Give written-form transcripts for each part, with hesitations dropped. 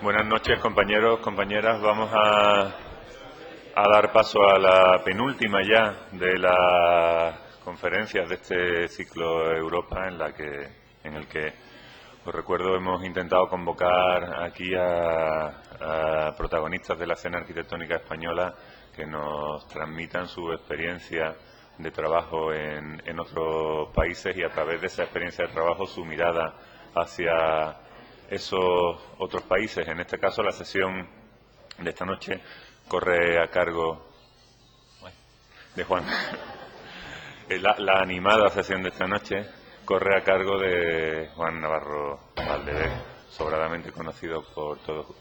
Buenas noches, compañeros, compañeras. Vamos a dar paso a la penúltima ya de las conferencias de este ciclo Europa, en el que, os recuerdo, hemos intentado convocar aquí a protagonistas de la escena arquitectónica española que nos transmitan su experiencia de trabajo en otros países y, a través de esa experiencia de trabajo, su mirada hacia esos otros países. En este caso, la sesión de esta noche corre a cargo de Juan. La animada sesión de esta noche corre a cargo de Juan Navarro Valdevez, sobradamente conocido por todos,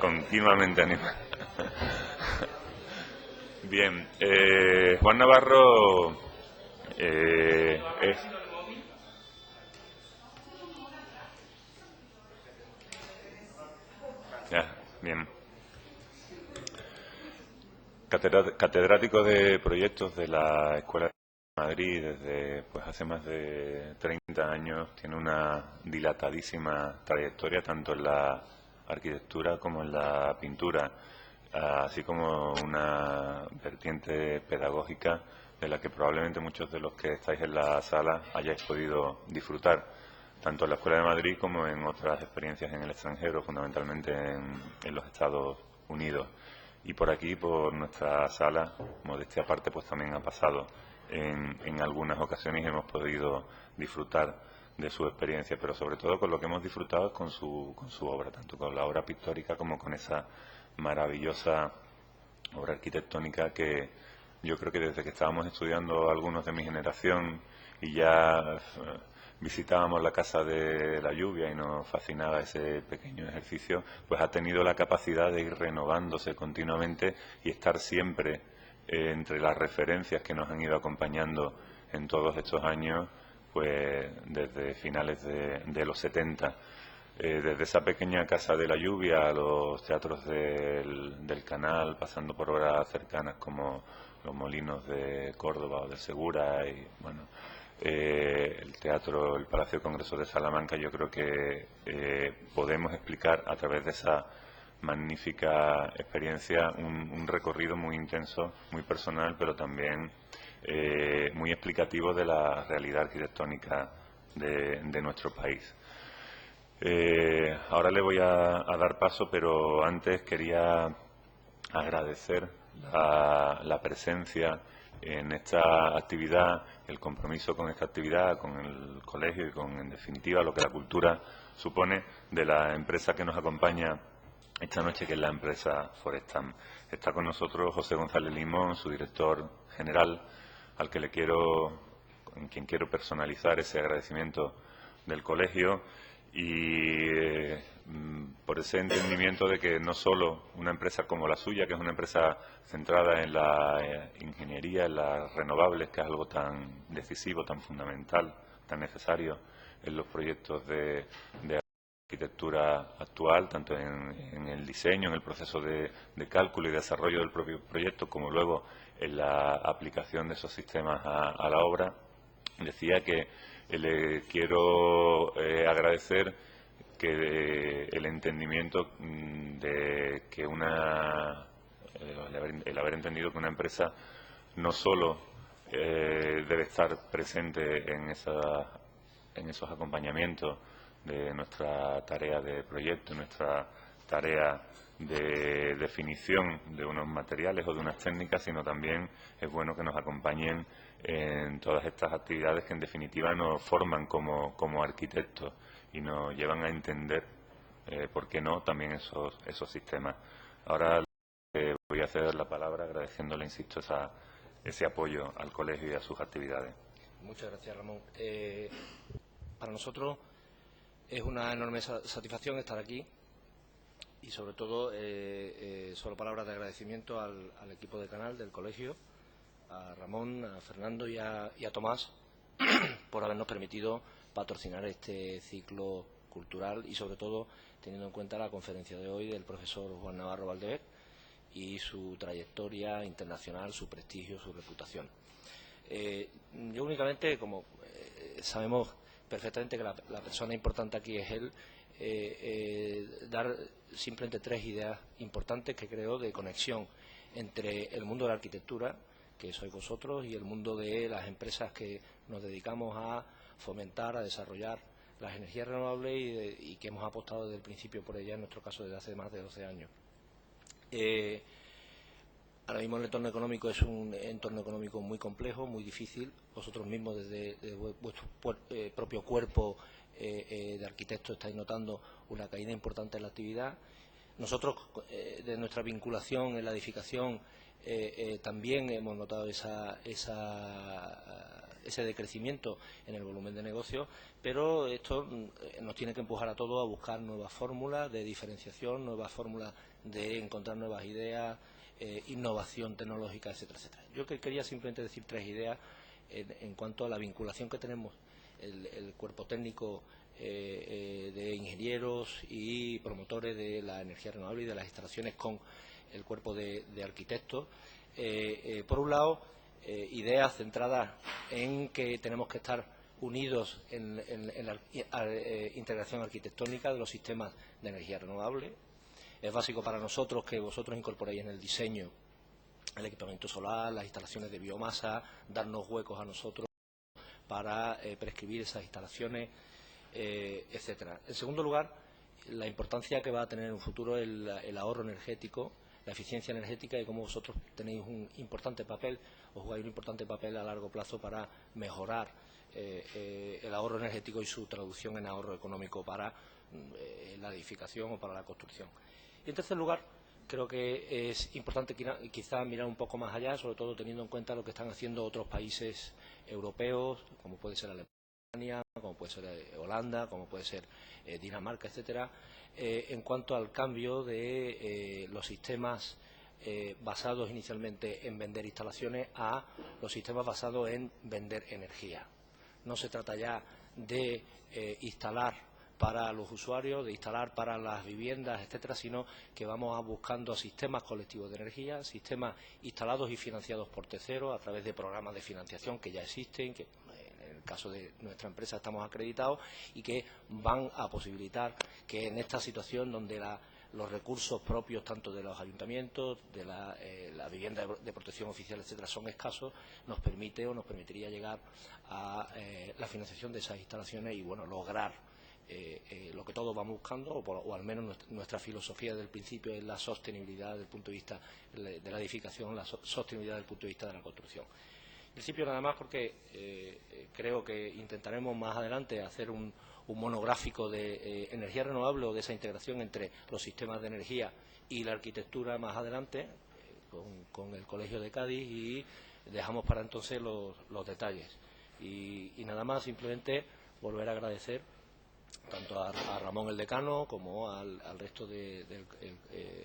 continuamente animado. Bien, Juan Navarro es... Ya, bien. Catedrático de proyectos de la Escuela de Madrid desde hace más de 30 años. Tiene una dilatadísima trayectoria tanto en la arquitectura como en la pintura, así como una vertiente pedagógica de la que probablemente muchos de los que estáis en la sala hayáis podido disfrutar, tanto en la Escuela de Madrid como en otras experiencias en el extranjero, fundamentalmente en los Estados Unidos. Y por aquí, por nuestra sala, modestia aparte, pues también ha pasado en algunas ocasiones y hemos podido disfrutar de su experiencia, pero sobre todo con lo que hemos disfrutado es con su obra, tanto con la obra pictórica como con esa maravillosa obra arquitectónica que yo creo que desde que estábamos estudiando algunos de mi generación y ya visitábamos la Casa de la Lluvia y nos fascinaba ese pequeño ejercicio, pues ha tenido la capacidad de ir renovándose continuamente y estar siempre entre las referencias que nos han ido acompañando en todos estos años, pues desde finales de los 70. Desde esa pequeña Casa de la Lluvia a los teatros del Canal, pasando por obras cercanas como los Molinos de Córdoba o de Segura y, bueno, el teatro, el Palacio de Congresos de Salamanca. Yo creo que podemos explicar a través de esa magnífica experiencia un recorrido muy intenso, muy personal, pero también muy explicativo de la realidad arquitectónica de nuestro país. Ahora le voy a dar paso, pero antes quería agradecer la presencia en esta actividad, el compromiso con esta actividad, con el colegio y con, en definitiva, lo que la cultura supone, de la empresa que nos acompaña esta noche, que es la empresa Forestam. Está con nosotros José González Limón, su director general, en quien quiero personalizar ese agradecimiento del colegio y por ese entendimiento de que no solo una empresa como la suya, que es una empresa centrada en la ingeniería, en las renovables, que es algo tan decisivo, tan fundamental, tan necesario en los proyectos de arquitectura actual, tanto en el diseño, en el proceso de cálculo y desarrollo del propio proyecto, como luego en la aplicación de esos sistemas a la obra. Decía que le quiero agradecer que el entendimiento de que el haber entendido que una empresa no solo debe estar presente en esos acompañamientos de nuestra tarea de proyecto, nuestra tarea de definición de unos materiales o de unas técnicas, sino también es bueno que nos acompañen en todas estas actividades que en definitiva nos forman como arquitectos y nos llevan a entender, por qué no, también esos sistemas. Ahora voy a ceder la palabra agradeciéndole, insisto, ese apoyo al colegio y a sus actividades. Muchas gracias, Ramón. Para nosotros es una enorme satisfacción estar aquí y, sobre todo, solo palabras de agradecimiento al equipo de Canal, del colegio, a Ramón, a Fernando y a Tomás por habernos permitido patrocinar este ciclo cultural y, sobre todo, teniendo en cuenta la conferencia de hoy del profesor Juan Navarro Valdevez y su trayectoria internacional, su prestigio, su reputación. Yo únicamente, como sabemos perfectamente que la persona importante aquí es él, dar simplemente tres ideas importantes que creo de conexión entre el mundo de la arquitectura, que sois vosotros, y el mundo de las empresas que nos dedicamos a fomentar, a desarrollar las energías renovables y que hemos apostado desde el principio por ellas, en nuestro caso desde hace más de 12 años. Ahora mismo el entorno económico es un entorno económico muy complejo, muy difícil. Vosotros mismos desde vuestro propio cuerpo de arquitectos estáis notando una caída importante en la actividad. Nosotros, de nuestra vinculación en la edificación, también hemos notado ese decrecimiento en el volumen de negocio, pero esto nos tiene que empujar a todos a buscar nuevas fórmulas de diferenciación, nuevas fórmulas de encontrar nuevas ideas, innovación tecnológica, etcétera, etcétera. Yo quería simplemente decir tres ideas en cuanto a la vinculación que tenemos el cuerpo técnico de ingenieros y promotores de la energía renovable y de las instalaciones con el cuerpo de arquitectos. Por un lado, ideas centradas en que tenemos que estar unidos en la integración arquitectónica de los sistemas de energía renovable. Es básico para nosotros que vosotros incorporéis en el diseño el equipamiento solar, las instalaciones de biomasa, darnos huecos a nosotros para prescribir esas instalaciones, etcétera. En segundo lugar, la importancia que va a tener en un futuro el ahorro energético, la eficiencia energética y cómo vosotros tenéis un importante papel, o jugáis un importante papel a largo plazo para mejorar el ahorro energético y su traducción en ahorro económico para la edificación o para la construcción. Y en tercer lugar, creo que es importante quizá mirar un poco más allá, sobre todo teniendo en cuenta lo que están haciendo otros países europeos, como puede ser Alemania, como puede ser Holanda, como puede ser Dinamarca, etcétera, en cuanto al cambio de los sistemas basados inicialmente en vender instalaciones a los sistemas basados en vender energía. No se trata ya de instalar para los usuarios, de instalar para las viviendas, etcétera, sino que vamos buscando sistemas colectivos de energía, sistemas instalados y financiados por terceros a través de programas de financiación que ya existen, que en el caso de nuestra empresa estamos acreditados y que van a posibilitar que en esta situación donde los recursos propios tanto de los ayuntamientos, de la vivienda de protección oficial, etcétera, son escasos, nos permitiría llegar a la financiación de esas instalaciones y bueno, lograr lo que todos vamos buscando, o al menos nuestra filosofía del principio es la sostenibilidad desde el punto de vista de la edificación, la sostenibilidad desde el punto de vista de la construcción. En principio nada más porque creo que intentaremos más adelante hacer un monográfico de energía renovable o de esa integración entre los sistemas de energía y la arquitectura más adelante con el Colegio de Cádiz y dejamos para entonces los detalles. Y nada más, simplemente volver a agradecer tanto a Ramón el decano como al resto de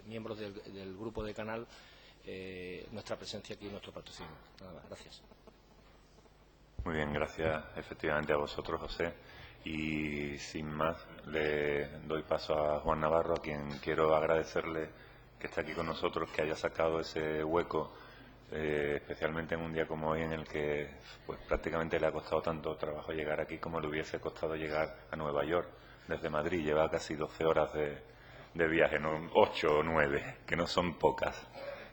miembros del grupo de Canal nuestra presencia aquí y nuestro patrocinio. Nada más, gracias. Muy bien, gracias efectivamente a vosotros, José. Y sin más, le doy paso a Juan Navarro, a quien quiero agradecerle que esté aquí con nosotros, que haya sacado ese hueco, especialmente en un día como hoy en el que pues prácticamente le ha costado tanto trabajo llegar aquí como le hubiese costado llegar a Nueva York desde Madrid. Lleva casi 12 horas de viaje, no 8 o 9, que no son pocas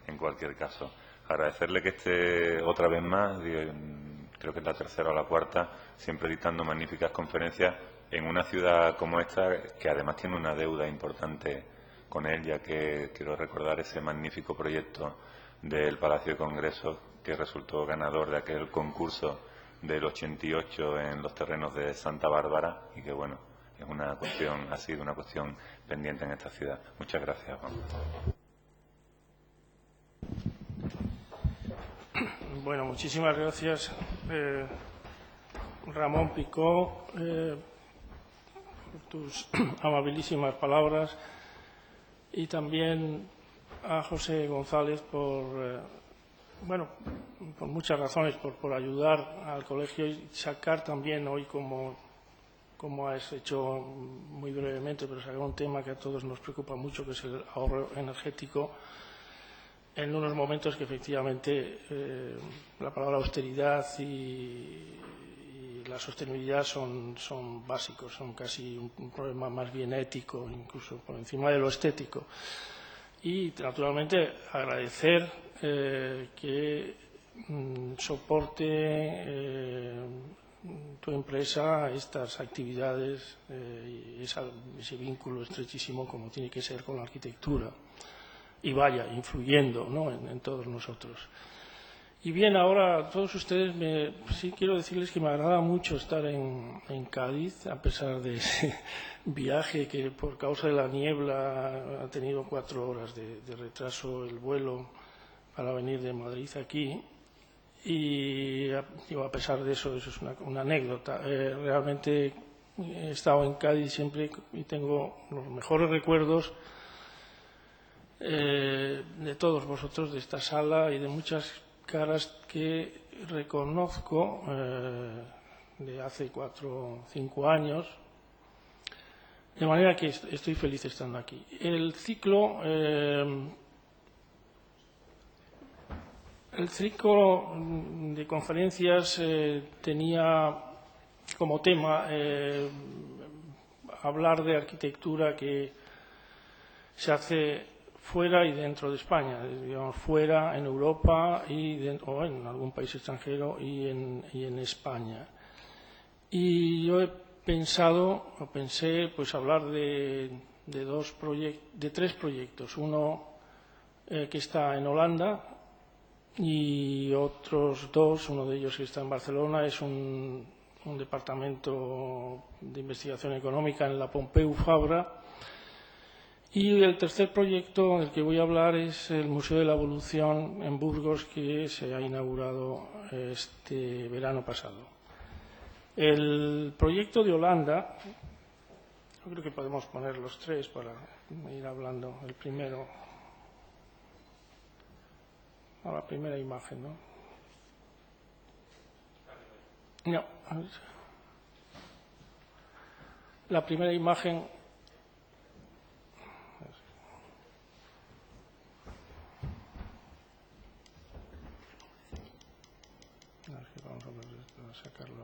en cualquier caso. Agradecerle que esté otra vez más, creo que es la tercera o la cuarta, siempre dictando magníficas conferencias en una ciudad como esta, que además tiene una deuda importante con él, ya que quiero recordar ese magnífico proyecto del Palacio de Congresos que resultó ganador de aquel concurso del 88 en los terrenos de Santa Bárbara y que bueno, es una cuestión, ha sido una cuestión pendiente en esta ciudad. Muchas gracias, Juan. Bueno, muchísimas gracias, Ramón Picó, por tus amabilísimas palabras y también a José González por muchas razones, por ayudar al colegio y sacar también hoy, como has hecho muy brevemente, pero sacar un tema que a todos nos preocupa mucho, que es el ahorro energético, en unos momentos que efectivamente la palabra austeridad y la sostenibilidad son básicos, son casi un problema más bien ético, incluso por encima de lo estético. Y, naturalmente, agradecer que soporte tu empresa estas actividades y ese vínculo estrechísimo como tiene que ser con la arquitectura y vaya influyendo, ¿no?, en todos nosotros. Y bien, ahora a todos ustedes sí quiero decirles que me agrada mucho estar en Cádiz, a pesar de ese viaje que por causa de la niebla ha tenido 4 horas de retraso el vuelo para venir de Madrid aquí. Y a pesar de eso, eso es una anécdota. Realmente he estado en Cádiz siempre y tengo los mejores recuerdos de todos vosotros, de esta sala y de muchas caras que reconozco de hace 4 o 5 años, de manera que estoy feliz estando aquí. El ciclo de conferencias tenía como tema hablar de arquitectura que se hace fuera y dentro de España, digamos, fuera en Europa o en algún país extranjero y en España. Y yo pensé pues hablar de 3 proyectos. Uno que está en Holanda y otros 2, uno de ellos que está en Barcelona, es un departamento de investigación económica en la Pompeu Fabra. Y el tercer proyecto del que voy a hablar es el Museo de la Evolución en Burgos, que se ha inaugurado este verano pasado. El proyecto de Holanda, yo creo que podemos poner los 3 para ir hablando. El primero, a la primera imagen, ¿no? No. La primera imagen. Vamos a sacarlo.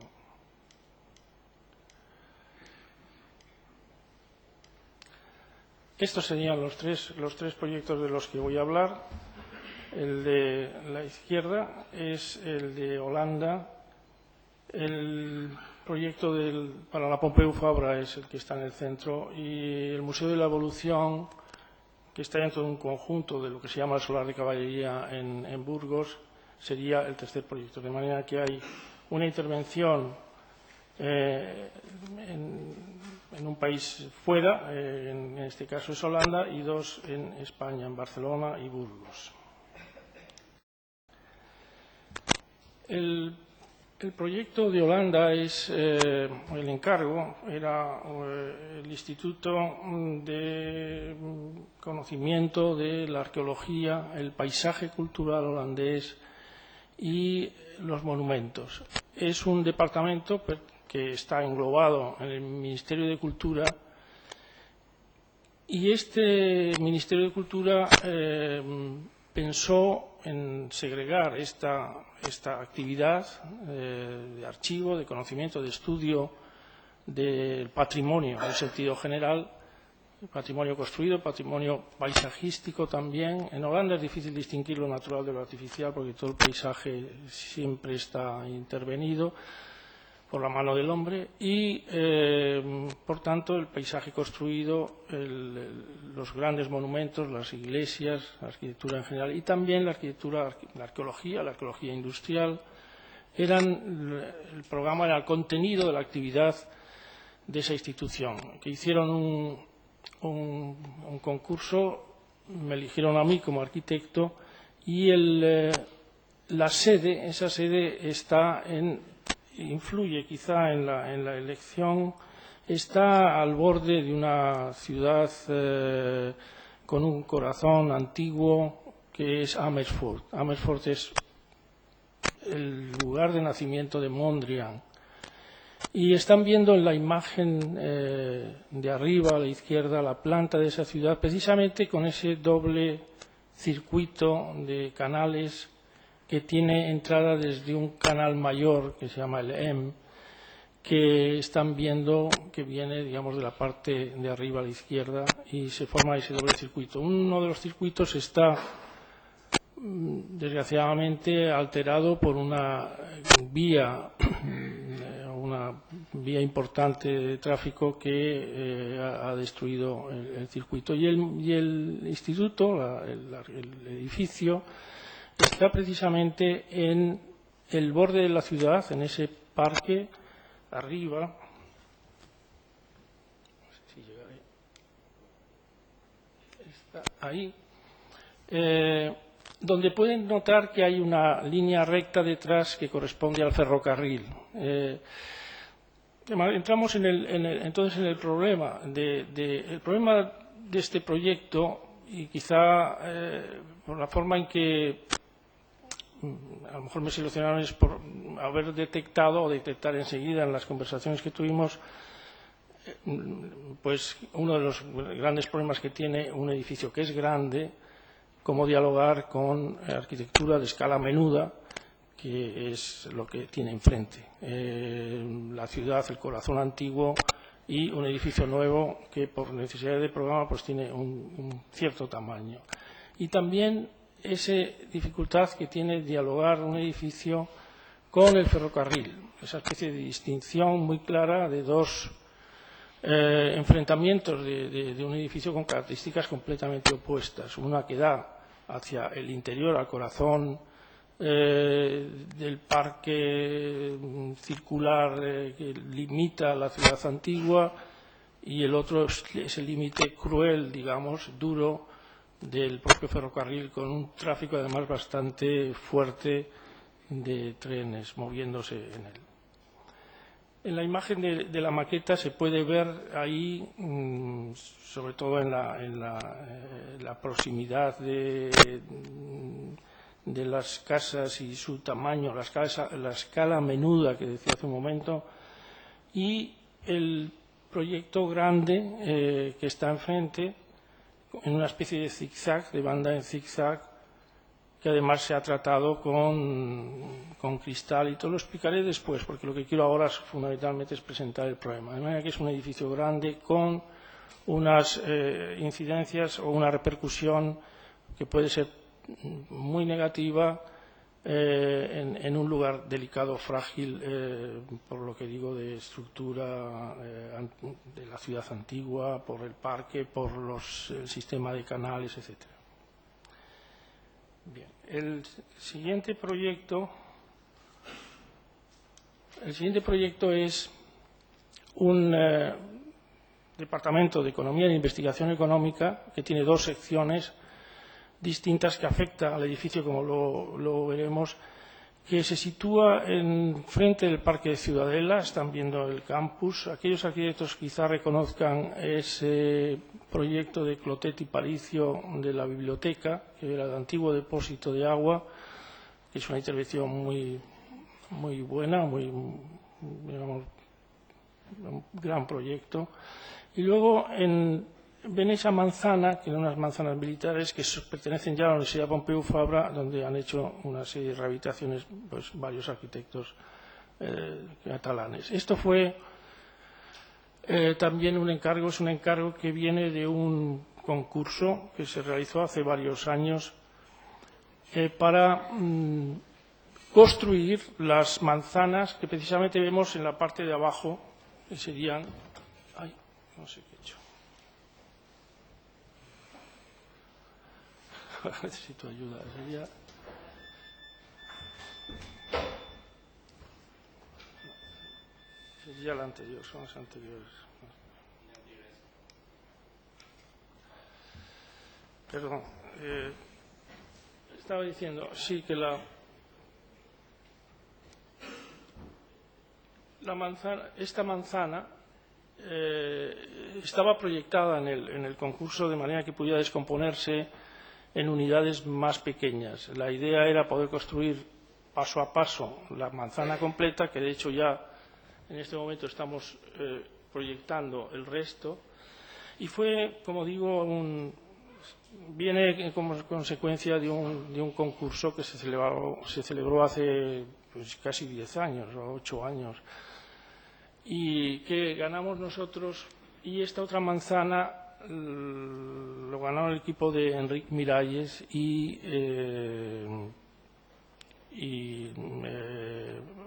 Estos serían los tres proyectos de los que voy a hablar. El de la izquierda es el de Holanda. El proyecto para la Pompeu Fabra es el que está en el centro. Y el Museo de la Evolución, que está dentro de un conjunto de lo que se llama el Solar de Caballería en Burgos, sería el tercer proyecto. De manera que hay una intervención en un país fuera, en este caso es Holanda, y 2 en España, en Barcelona y Burgos. El proyecto de Holanda el encargo era el Instituto de Conocimiento de la Arqueología, el Paisaje Cultural Holandés y los monumentos. Es un departamento que está englobado en el Ministerio de Cultura, y este Ministerio de Cultura pensó en segregar esta actividad de archivo, de conocimiento, de estudio del patrimonio en sentido general, patrimonio construido, patrimonio paisajístico también. En Holanda es difícil distinguir lo natural de lo artificial porque todo el paisaje siempre está intervenido por la mano del hombre y, por tanto, el paisaje construido, los grandes monumentos, las iglesias, la arquitectura en general y también la arqueología industrial, el programa era el contenido de la actividad de esa institución, que hicieron un concurso, me eligieron a mí como arquitecto y esa sede influye quizá en la elección, está al borde de una ciudad con un corazón antiguo que es Amersfoort. Amersfoort es el lugar de nacimiento de Mondrian. Y están viendo en la imagen de arriba a la izquierda la planta de esa ciudad, precisamente con ese doble circuito de canales que tiene entrada desde un canal mayor que se llama el Em que están viendo que viene, digamos, de la parte de arriba a la izquierda y se forma ese doble circuito. Uno de los circuitos está desgraciadamente alterado por una vía importante de tráfico que ha destruido el circuito. Y el instituto, el edificio, está precisamente en el borde de la ciudad, en ese parque arriba. No sé si llegaré. Está ahí. Donde pueden notar que hay una línea recta detrás que corresponde al ferrocarril. Entramos entonces en el problema. El problema de este proyecto, y quizá por la forma en que a lo mejor me seleccionaron, es por haber detectado o detectar enseguida en las conversaciones que tuvimos, pues uno de los grandes problemas que tiene un edificio que es grande, cómo dialogar con arquitectura de escala menuda, que es lo que tiene enfrente. La ciudad, el corazón antiguo y un edificio nuevo que por necesidad de programa pues tiene un cierto tamaño. Y también esa dificultad que tiene dialogar un edificio con el ferrocarril, esa especie de distinción muy clara de dos enfrentamientos de un edificio con características completamente opuestas. Una que da hacia el interior, al corazón del parque circular que limita la ciudad antigua, y el otro es el límite cruel, digamos, duro, del propio ferrocarril, con un tráfico además bastante fuerte de trenes moviéndose en él. En la imagen de la maqueta se puede ver ahí, sobre todo en la proximidad de las casas y su tamaño, la escala menuda que decía hace un momento, y el proyecto grande que está enfrente, en una especie de zigzag, de banda en zigzag, que además se ha tratado con cristal, y todo lo explicaré después, porque lo que quiero ahora fundamentalmente es presentar el problema. De manera que es un edificio grande con unas incidencias o una repercusión que puede ser muy negativa en un lugar delicado, frágil, por lo que digo de estructura de la ciudad antigua, por el parque, por el sistema de canales, etcétera. Bien, el siguiente proyecto es un departamento de Economía e Investigación Económica que tiene dos secciones distintas que afectan al edificio, como lo veremos, que se sitúa frente del Parque de Ciudadela. Están viendo el campus. Aquellos arquitectos quizá reconozcan ese proyecto de Clotet y Palicio de la biblioteca, que era el antiguo depósito de agua, que es una intervención muy buena, digamos, un gran proyecto. Y luego ven esa manzana, que eran unas manzanas militares que pertenecen ya a la Universidad Pompeu Fabra, donde han hecho una serie de rehabilitaciones pues, varios arquitectos catalanes. Esto fue también es un encargo que viene de un concurso que se realizó hace varios años para construir las manzanas que precisamente vemos en la parte de abajo, que serían... Ay, no sé qué he hecho. Necesito ayuda. Sería la anterior, son las anteriores. Perdón. Estaba diciendo, sí, que esta manzana estaba proyectada en el concurso de manera que pudiera descomponerse en unidades más pequeñas. La idea era poder construir paso a paso la manzana completa, que de hecho ya en este momento estamos proyectando el resto, y fue, como digo, viene como consecuencia de un concurso que se celebró hace pues, casi 10 años o 8 años. y que ganamos nosotros, y esta otra manzana lo ganó el equipo de Enric Miralles y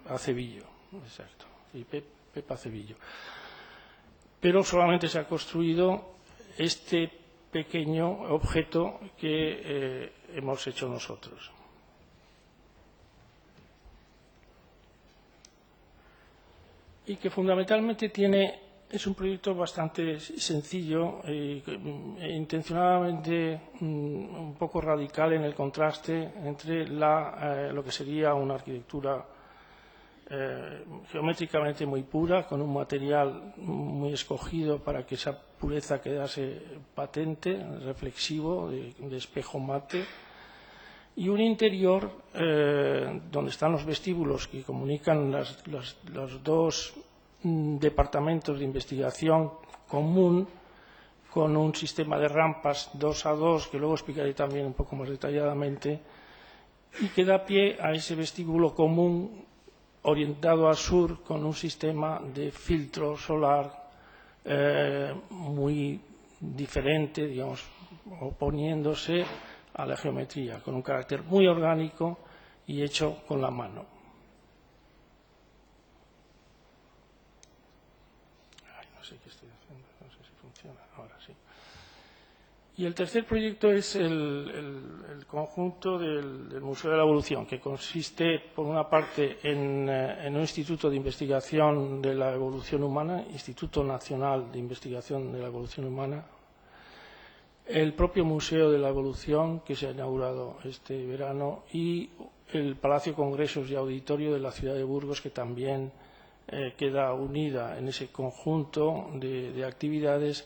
Acevillo, exacto, y Pepa Acevillo. Pero solamente se ha construido este pequeño objeto que hemos hecho nosotros. Y que fundamentalmente es un proyecto bastante sencillo e intencionadamente un poco radical en el contraste entre lo que sería una arquitectura geométricamente muy pura, con un material muy escogido para que esa pureza quedase patente, reflexivo, de espejo mate, y un interior donde están los vestíbulos que comunican los dos departamentos de investigación común, con un sistema de rampas 2 a 2, que luego explicaré también un poco más detalladamente, y que da pie a ese vestíbulo común orientado al sur, con un sistema de filtro solar muy diferente, digamos, oponiéndose a la geometría, con un carácter muy orgánico y hecho con la mano. No sé qué estoy haciendo, no sé si funciona, ahora sí. Y el tercer proyecto es el conjunto del Museo de la Evolución, que consiste, por una parte, en un instituto de investigación de la evolución humana, Instituto Nacional de Investigación de la Evolución Humana, el propio Museo de la Evolución, que se ha inaugurado este verano, y el Palacio Congresos y Auditorio de la ciudad de Burgos, que también queda unida en ese conjunto de actividades,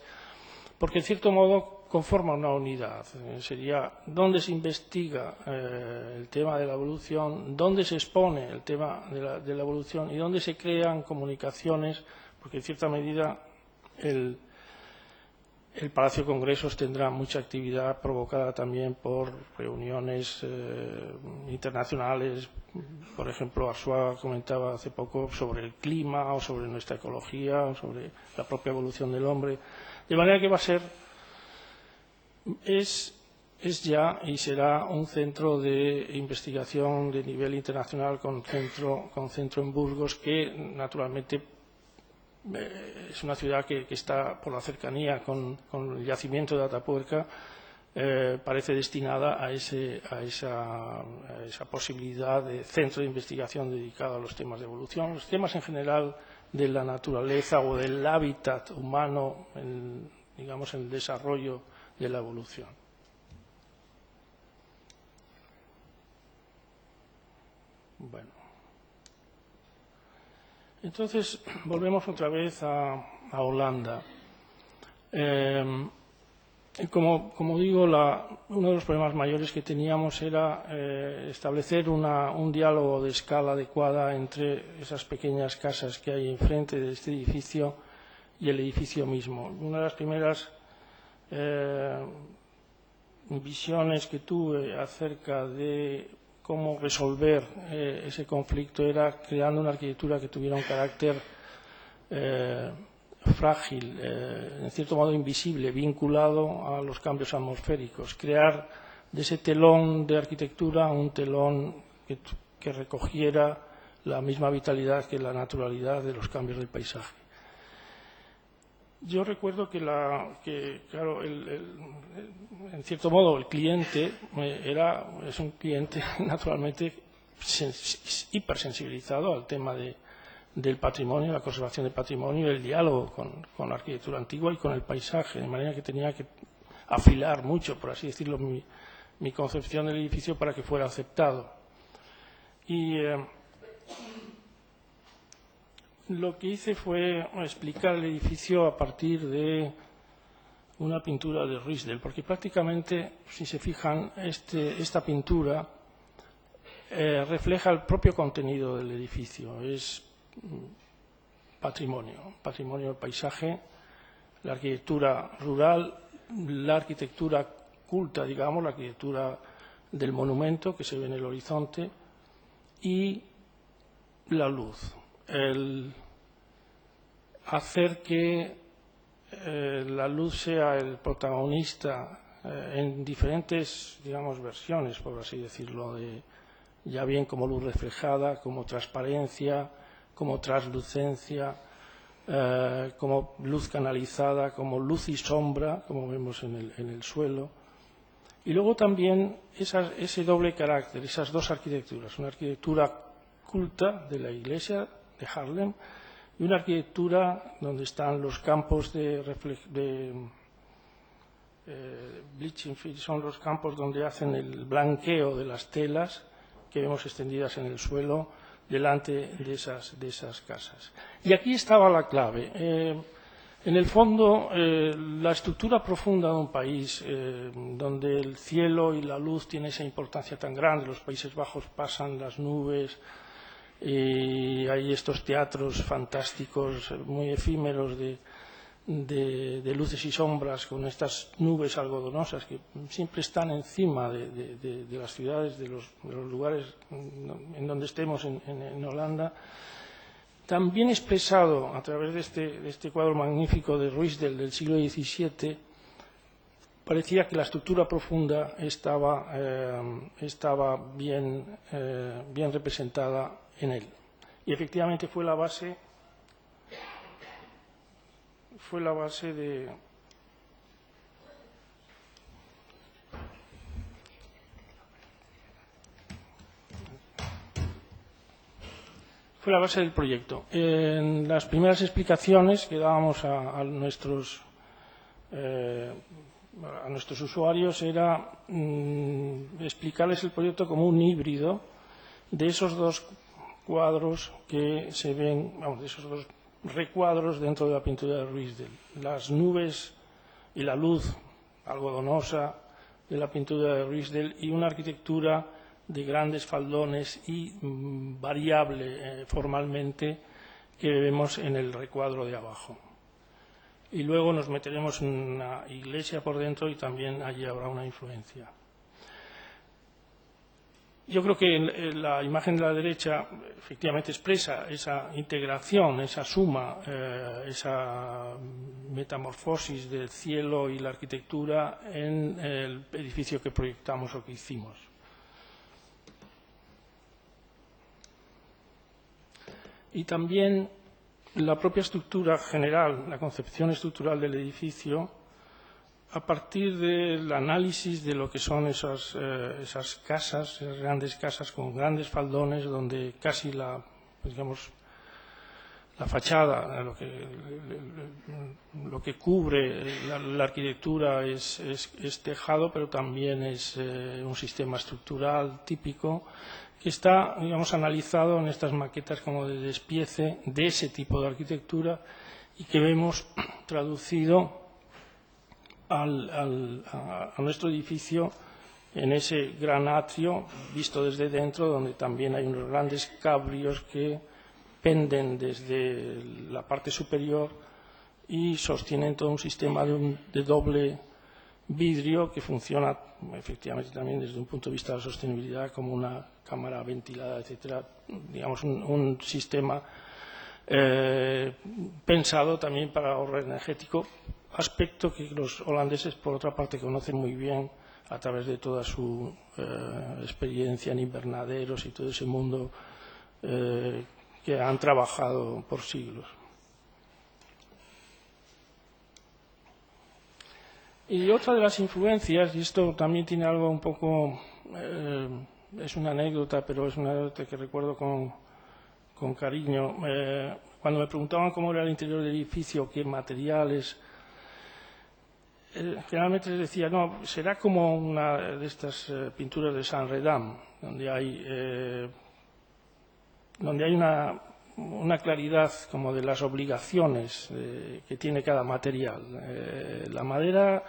porque en cierto modo conforma una unidad. Sería dónde se investiga el tema de la evolución, dónde se expone el tema de la evolución y dónde se crean comunicaciones, porque en cierta medida el Palacio de Congresos tendrá mucha actividad provocada también por reuniones internacionales. Por ejemplo, Arzuaga comentaba hace poco sobre el clima o sobre nuestra ecología o sobre la propia evolución del hombre. De manera que va a ser, es ya y será un centro de investigación de nivel internacional con centro en Burgos, que naturalmente es una ciudad que está, por la cercanía con el yacimiento de Atapuerca, parece destinada a esa posibilidad de centro de investigación dedicado a los temas de evolución, los temas en general de la naturaleza o del hábitat humano, digamos, en el desarrollo de la evolución. Bueno. Entonces, volvemos otra vez a Holanda. Como digo, uno de los problemas mayores que teníamos era establecer un diálogo de escala adecuada entre esas pequeñas casas que hay enfrente de este edificio y el edificio mismo. Una de las primeras visiones que tuve acerca de cómo resolver ese conflicto era creando una arquitectura que tuviera un carácter frágil, en cierto modo invisible, vinculado a los cambios atmosféricos. Crear de ese telón de arquitectura un telón que recogiera la misma vitalidad que la naturalidad de los cambios del paisaje. Yo recuerdo que claro, en cierto modo el cliente es un cliente naturalmente hipersensibilizado al tema del patrimonio, la conservación del patrimonio y el diálogo con la arquitectura antigua y con el paisaje, de manera que tenía que afilar mucho, por así decirlo, mi concepción del edificio para que fuera aceptado. Y lo que hice fue explicar el edificio a partir de una pintura de Riesdel, porque prácticamente, si se fijan, esta pintura refleja el propio contenido del edificio. Es patrimonio del paisaje, la arquitectura rural, la arquitectura culta, digamos, la arquitectura del monumento que se ve en el horizonte y la luz. hacer que la luz sea el protagonista en diferentes, digamos, versiones, por así decirlo, ya bien como luz reflejada, como transparencia, como translucencia, como luz canalizada, como luz y sombra, como vemos en el suelo. Y luego también ese doble carácter, esas dos arquitecturas, una arquitectura culta de la iglesia de Haarlem y una arquitectura donde están los campos de bleaching field, son los campos donde hacen el blanqueo de las telas que vemos extendidas en el suelo delante de esas casas. Y aquí estaba la clave. En el fondo, la estructura profunda de un país, donde el cielo y la luz tienen esa importancia tan grande, los Países Bajos pasan las nubes y hay estos teatros fantásticos, muy efímeros de luces y sombras con estas nubes algodonosas que siempre están encima de las ciudades, de los lugares en donde estemos en Holanda. También expresado a través de este cuadro magnífico de Ruysdael del siglo XVII, parecía que la estructura profunda estaba bien representada en él. Y efectivamente fue la base del proyecto. En las primeras explicaciones que dábamos a nuestros usuarios era explicarles el proyecto como un híbrido de esos dos cuadros que se ven, de esos dos recuadros dentro de la pintura de Ruysdael. Las nubes y la luz algodonosa de la pintura de Ruysdael y una arquitectura de grandes faldones y variable formalmente que vemos en el recuadro de abajo. Y luego nos meteremos en una iglesia por dentro y también allí habrá una influencia. Yo creo que la imagen de la derecha efectivamente expresa esa integración, esa suma, esa metamorfosis del cielo y la arquitectura en el edificio que proyectamos o que hicimos. Y también la propia estructura general, la concepción estructural del edificio, a partir del análisis de lo que son esas casas, esas grandes casas con grandes faldones, donde casi la fachada, lo que cubre la arquitectura es tejado, pero también es un sistema estructural típico que está, analizado en estas maquetas como de despiece de ese tipo de arquitectura y que vemos traducido a nuestro edificio en ese gran atrio visto desde dentro, donde también hay unos grandes cabrios que penden desde la parte superior y sostienen todo un sistema de doble vidrio que funciona efectivamente también desde un punto de vista de la sostenibilidad como una cámara ventilada, etcétera. Digamos, un sistema pensado también para ahorro energético, aspecto que los holandeses, por otra parte, conocen muy bien a través de toda su experiencia en invernaderos y todo ese mundo que han trabajado por siglos. Y otra de las influencias, y esto también tiene algo un poco, es una anécdota, pero es una anécdota que recuerdo con cariño. Cuando me preguntaban cómo era el interior del edificio, qué materiales, generalmente les decía, no, será como una de estas pinturas de Saint-Rédam, donde hay una claridad como de las obligaciones que tiene cada material. La madera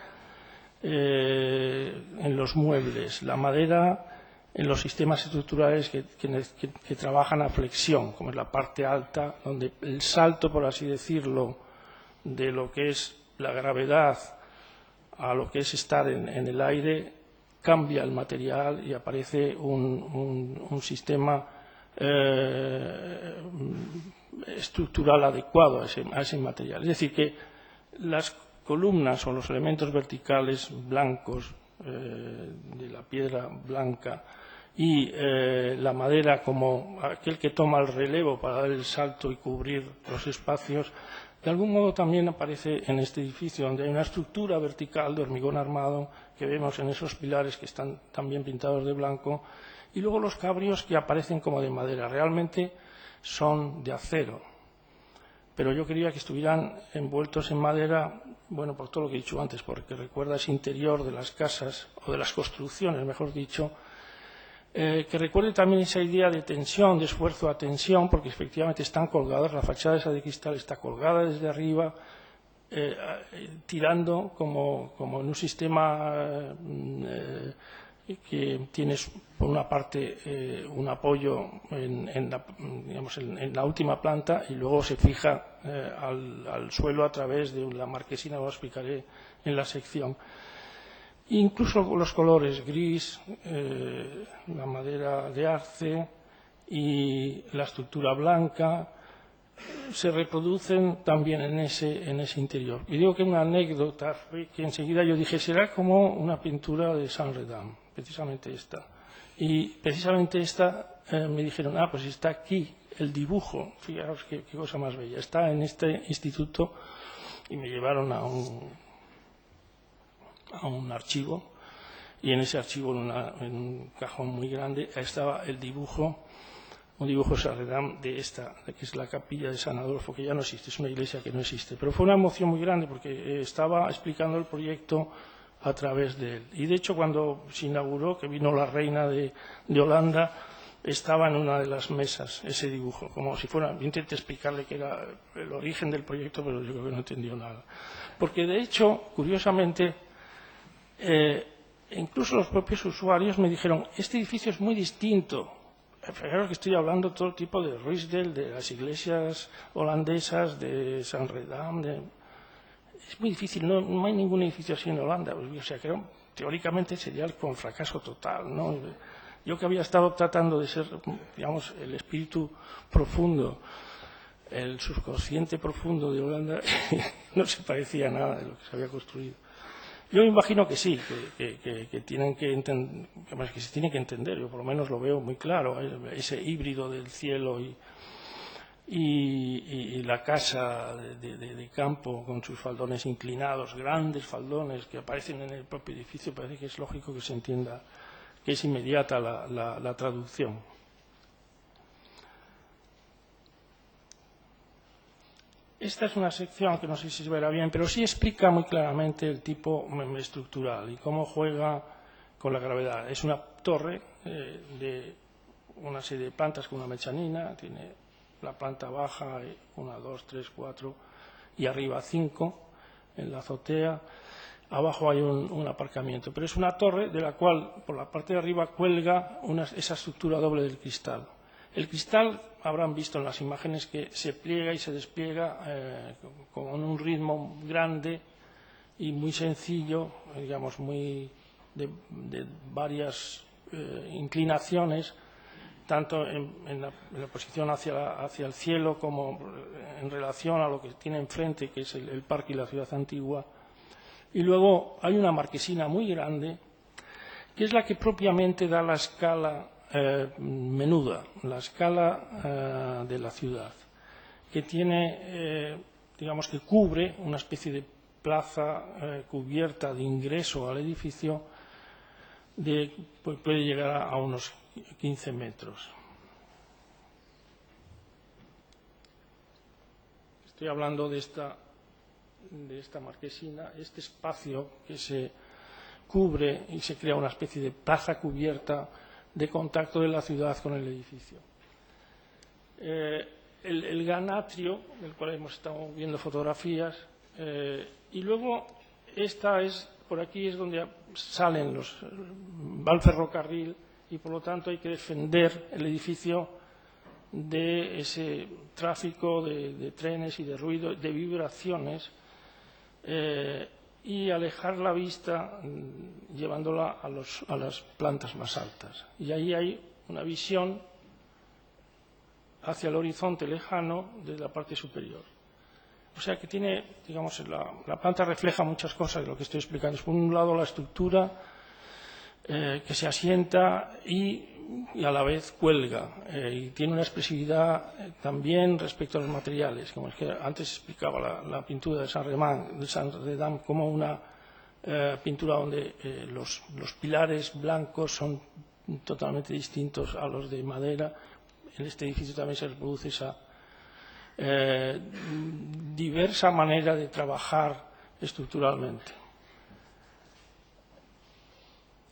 en los muebles, la madera en los sistemas estructurales que trabajan a flexión, como es la parte alta, donde el salto, por así decirlo, de lo que es la gravedad a lo que es estar en el aire, cambia el material y aparece un sistema estructural adecuado a ese material. Es decir, que las columnas o los elementos verticales blancos de la piedra blanca y la madera como aquel que toma el relevo para dar el salto y cubrir los espacios, de algún modo también aparece en este edificio, donde hay una estructura vertical de hormigón armado que vemos en esos pilares que están también pintados de blanco, y luego los cabrios que aparecen como de madera. Realmente son de acero, pero yo quería que estuvieran envueltos en madera, bueno, por todo lo que he dicho antes, porque recuerda ese interior de las casas, o de las construcciones, mejor dicho, que recuerde también esa idea de tensión, de esfuerzo a tensión, porque efectivamente están colgadas, la fachada esa de cristal está colgada desde arriba, tirando como en un sistema que tienes por una parte un apoyo en la última planta y luego se fija al suelo a través de la marquesina, lo explicaré en la sección. Incluso los colores gris, la madera de arce y la estructura blanca se reproducen también en ese interior. Y digo que una anécdota fue que enseguida yo dije, será como una pintura de Saint-Rémy, precisamente esta. Y precisamente esta me dijeron, pues está aquí el dibujo, fijaros qué cosa más bella, está en este instituto, y me llevaron a un archivo, y en ese archivo, en un cajón muy grande, estaba el dibujo, un dibujo Saint-Rémy de esta, que es la capilla de San Adolfo, que ya no existe, es una iglesia que no existe. Pero fue una emoción muy grande porque estaba explicando el proyecto a través de él. Y de hecho, cuando se inauguró, que vino la reina de Holanda, estaba en una de las mesas ese dibujo, como si fuera, yo intenté explicarle que era el origen del proyecto, pero yo creo que no entendió nada. Porque de hecho, curiosamente, incluso los propios usuarios me dijeron, este edificio es muy distinto. Fijaros que estoy hablando todo tipo de Ruysdael, de las iglesias holandesas, de Saint-Rémy. Es muy difícil, no hay ningún edificio así en Holanda. O sea, que teóricamente sería un fracaso total, ¿no? Yo que había estado tratando de ser, digamos, el espíritu profundo, el subconsciente profundo de Holanda, no se parecía a nada de lo que se había construido. Yo me imagino que sí, que tienen que que se tiene que entender, yo por lo menos lo veo muy claro, ese híbrido del cielo y la casa de campo con sus faldones inclinados, grandes faldones que aparecen en el propio edificio, parece que es lógico que se entienda, que es inmediata la traducción. Esta es una sección que no sé si se verá bien, pero sí explica muy claramente el tipo estructural y cómo juega con la gravedad. Es una torre de una serie de plantas con una mezanina, tiene la planta baja, 1, 2, 3, 4 y arriba 5 en la azotea. Abajo hay un aparcamiento, pero es una torre de la cual por la parte de arriba cuelga esa estructura doble del cristal. El cristal, habrán visto en las imágenes, que se pliega y se despliega con un ritmo grande y muy sencillo, digamos, de varias inclinaciones, tanto en la posición hacia el cielo como en relación a lo que tiene enfrente, que es el parque y la ciudad antigua. Y luego hay una marquesina muy grande, que es la que propiamente da la escala menuda, la escala de la ciudad, que tiene, digamos, que cubre una especie de plaza cubierta de ingreso al edificio, puede llegar a unos 15 metros. Estoy hablando de esta marquesina, este espacio que se cubre y se crea una especie de plaza cubierta de contacto de la ciudad con el edificio. El gran atrio, del cual hemos estado viendo fotografías, y luego por aquí es donde va el ferrocarril y por lo tanto hay que defender el edificio de ese tráfico de trenes y de ruido, de vibraciones, y alejar la vista llevándola a las plantas más altas. Y ahí hay una visión, hacia el horizonte lejano de la parte superior. O sea que tiene, digamos, la planta refleja muchas cosas de lo que estoy explicando. Por un lado, la estructura que se asienta y a la vez cuelga. Y tiene una expresividad también respecto a los materiales, como es que antes explicaba la pintura de Saint-Rémy como una pintura donde los pilares blancos son totalmente distintos a los de madera. En este edificio también se reproduce esa diversa manera de trabajar estructuralmente.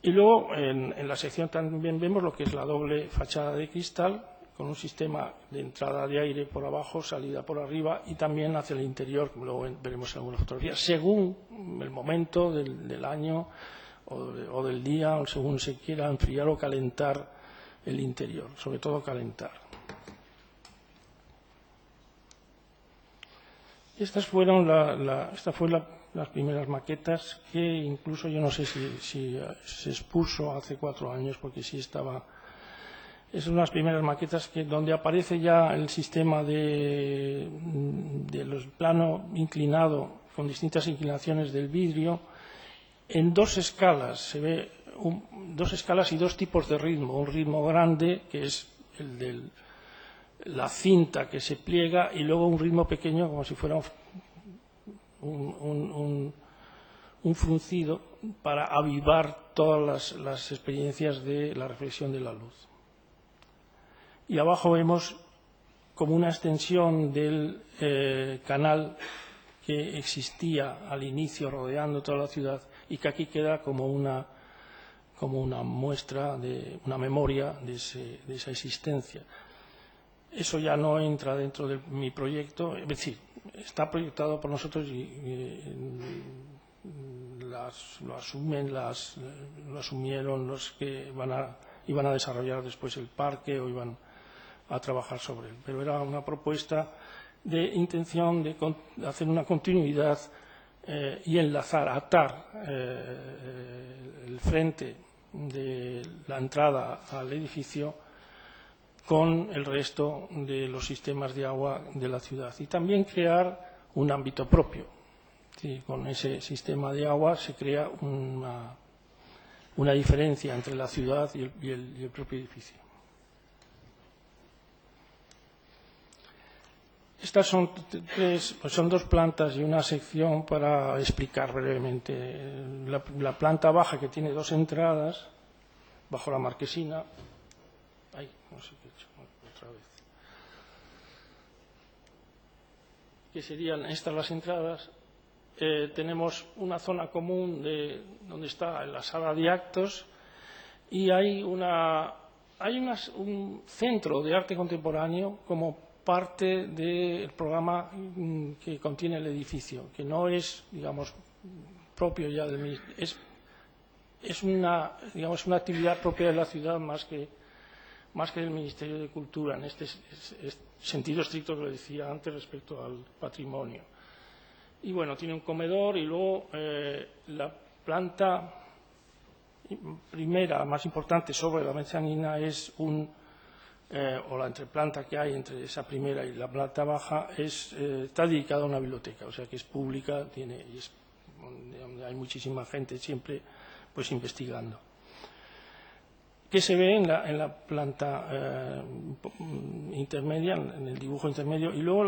Y luego en la sección también vemos lo que es la doble fachada de cristal, con un sistema de entrada de aire por abajo, salida por arriba y también hacia el interior, como luego veremos en algunas fotografías, según el momento del año o del día, o según se quiera enfriar o calentar el interior, sobre todo calentar. Estas fueron las primeras maquetas que incluso yo no sé si se expuso hace 4 años, porque sí estaba. Son las primeras maquetas donde aparece ya el sistema de los plano inclinado con distintas inclinaciones del vidrio en 2 escalas. Se ve 2 escalas y 2 tipos de ritmo. Un ritmo grande, que es el del la cinta que se pliega, y luego un ritmo pequeño como si fuera un fruncido para avivar todas las experiencias de la reflexión de la luz. Y abajo vemos como una extensión del canal que existía al inicio rodeando toda la ciudad y que aquí queda como una muestra, una memoria de esa existencia. Eso ya no entra dentro de mi proyecto, es decir, está proyectado por nosotros y lo asumieron los que iban a desarrollar después el parque o iban a trabajar sobre él. Pero era una propuesta de intención de hacer una continuidad y atar el frente de la entrada al edificio con el resto de los sistemas de agua de la ciudad y también crear un ámbito propio. Sí, con ese sistema de agua se crea una diferencia entre la ciudad y el propio edificio. Estas son 2 plantas y una sección para explicar brevemente. La planta baja, que tiene 2 entradas, bajo la marquesina. Ay, no sé qué he hecho, otra vez. Que serían estas las entradas. Tenemos una zona común donde está la sala de actos y hay un centro de arte contemporáneo como parte del programa que contiene el edificio, que no es, digamos, propio ya del ministerio. Es una actividad propia de la ciudad más que del Ministerio de Cultura, en este sentido estricto que lo decía antes respecto al patrimonio. Y bueno, tiene un comedor y luego la planta primera, más importante, sobre la mezzanina es o la entreplanta que hay entre esa primera y la planta baja está dedicada a una biblioteca, o sea que es pública, donde hay muchísima gente siempre pues investigando. Que se ve en la planta intermedia, en el dibujo intermedio, y luego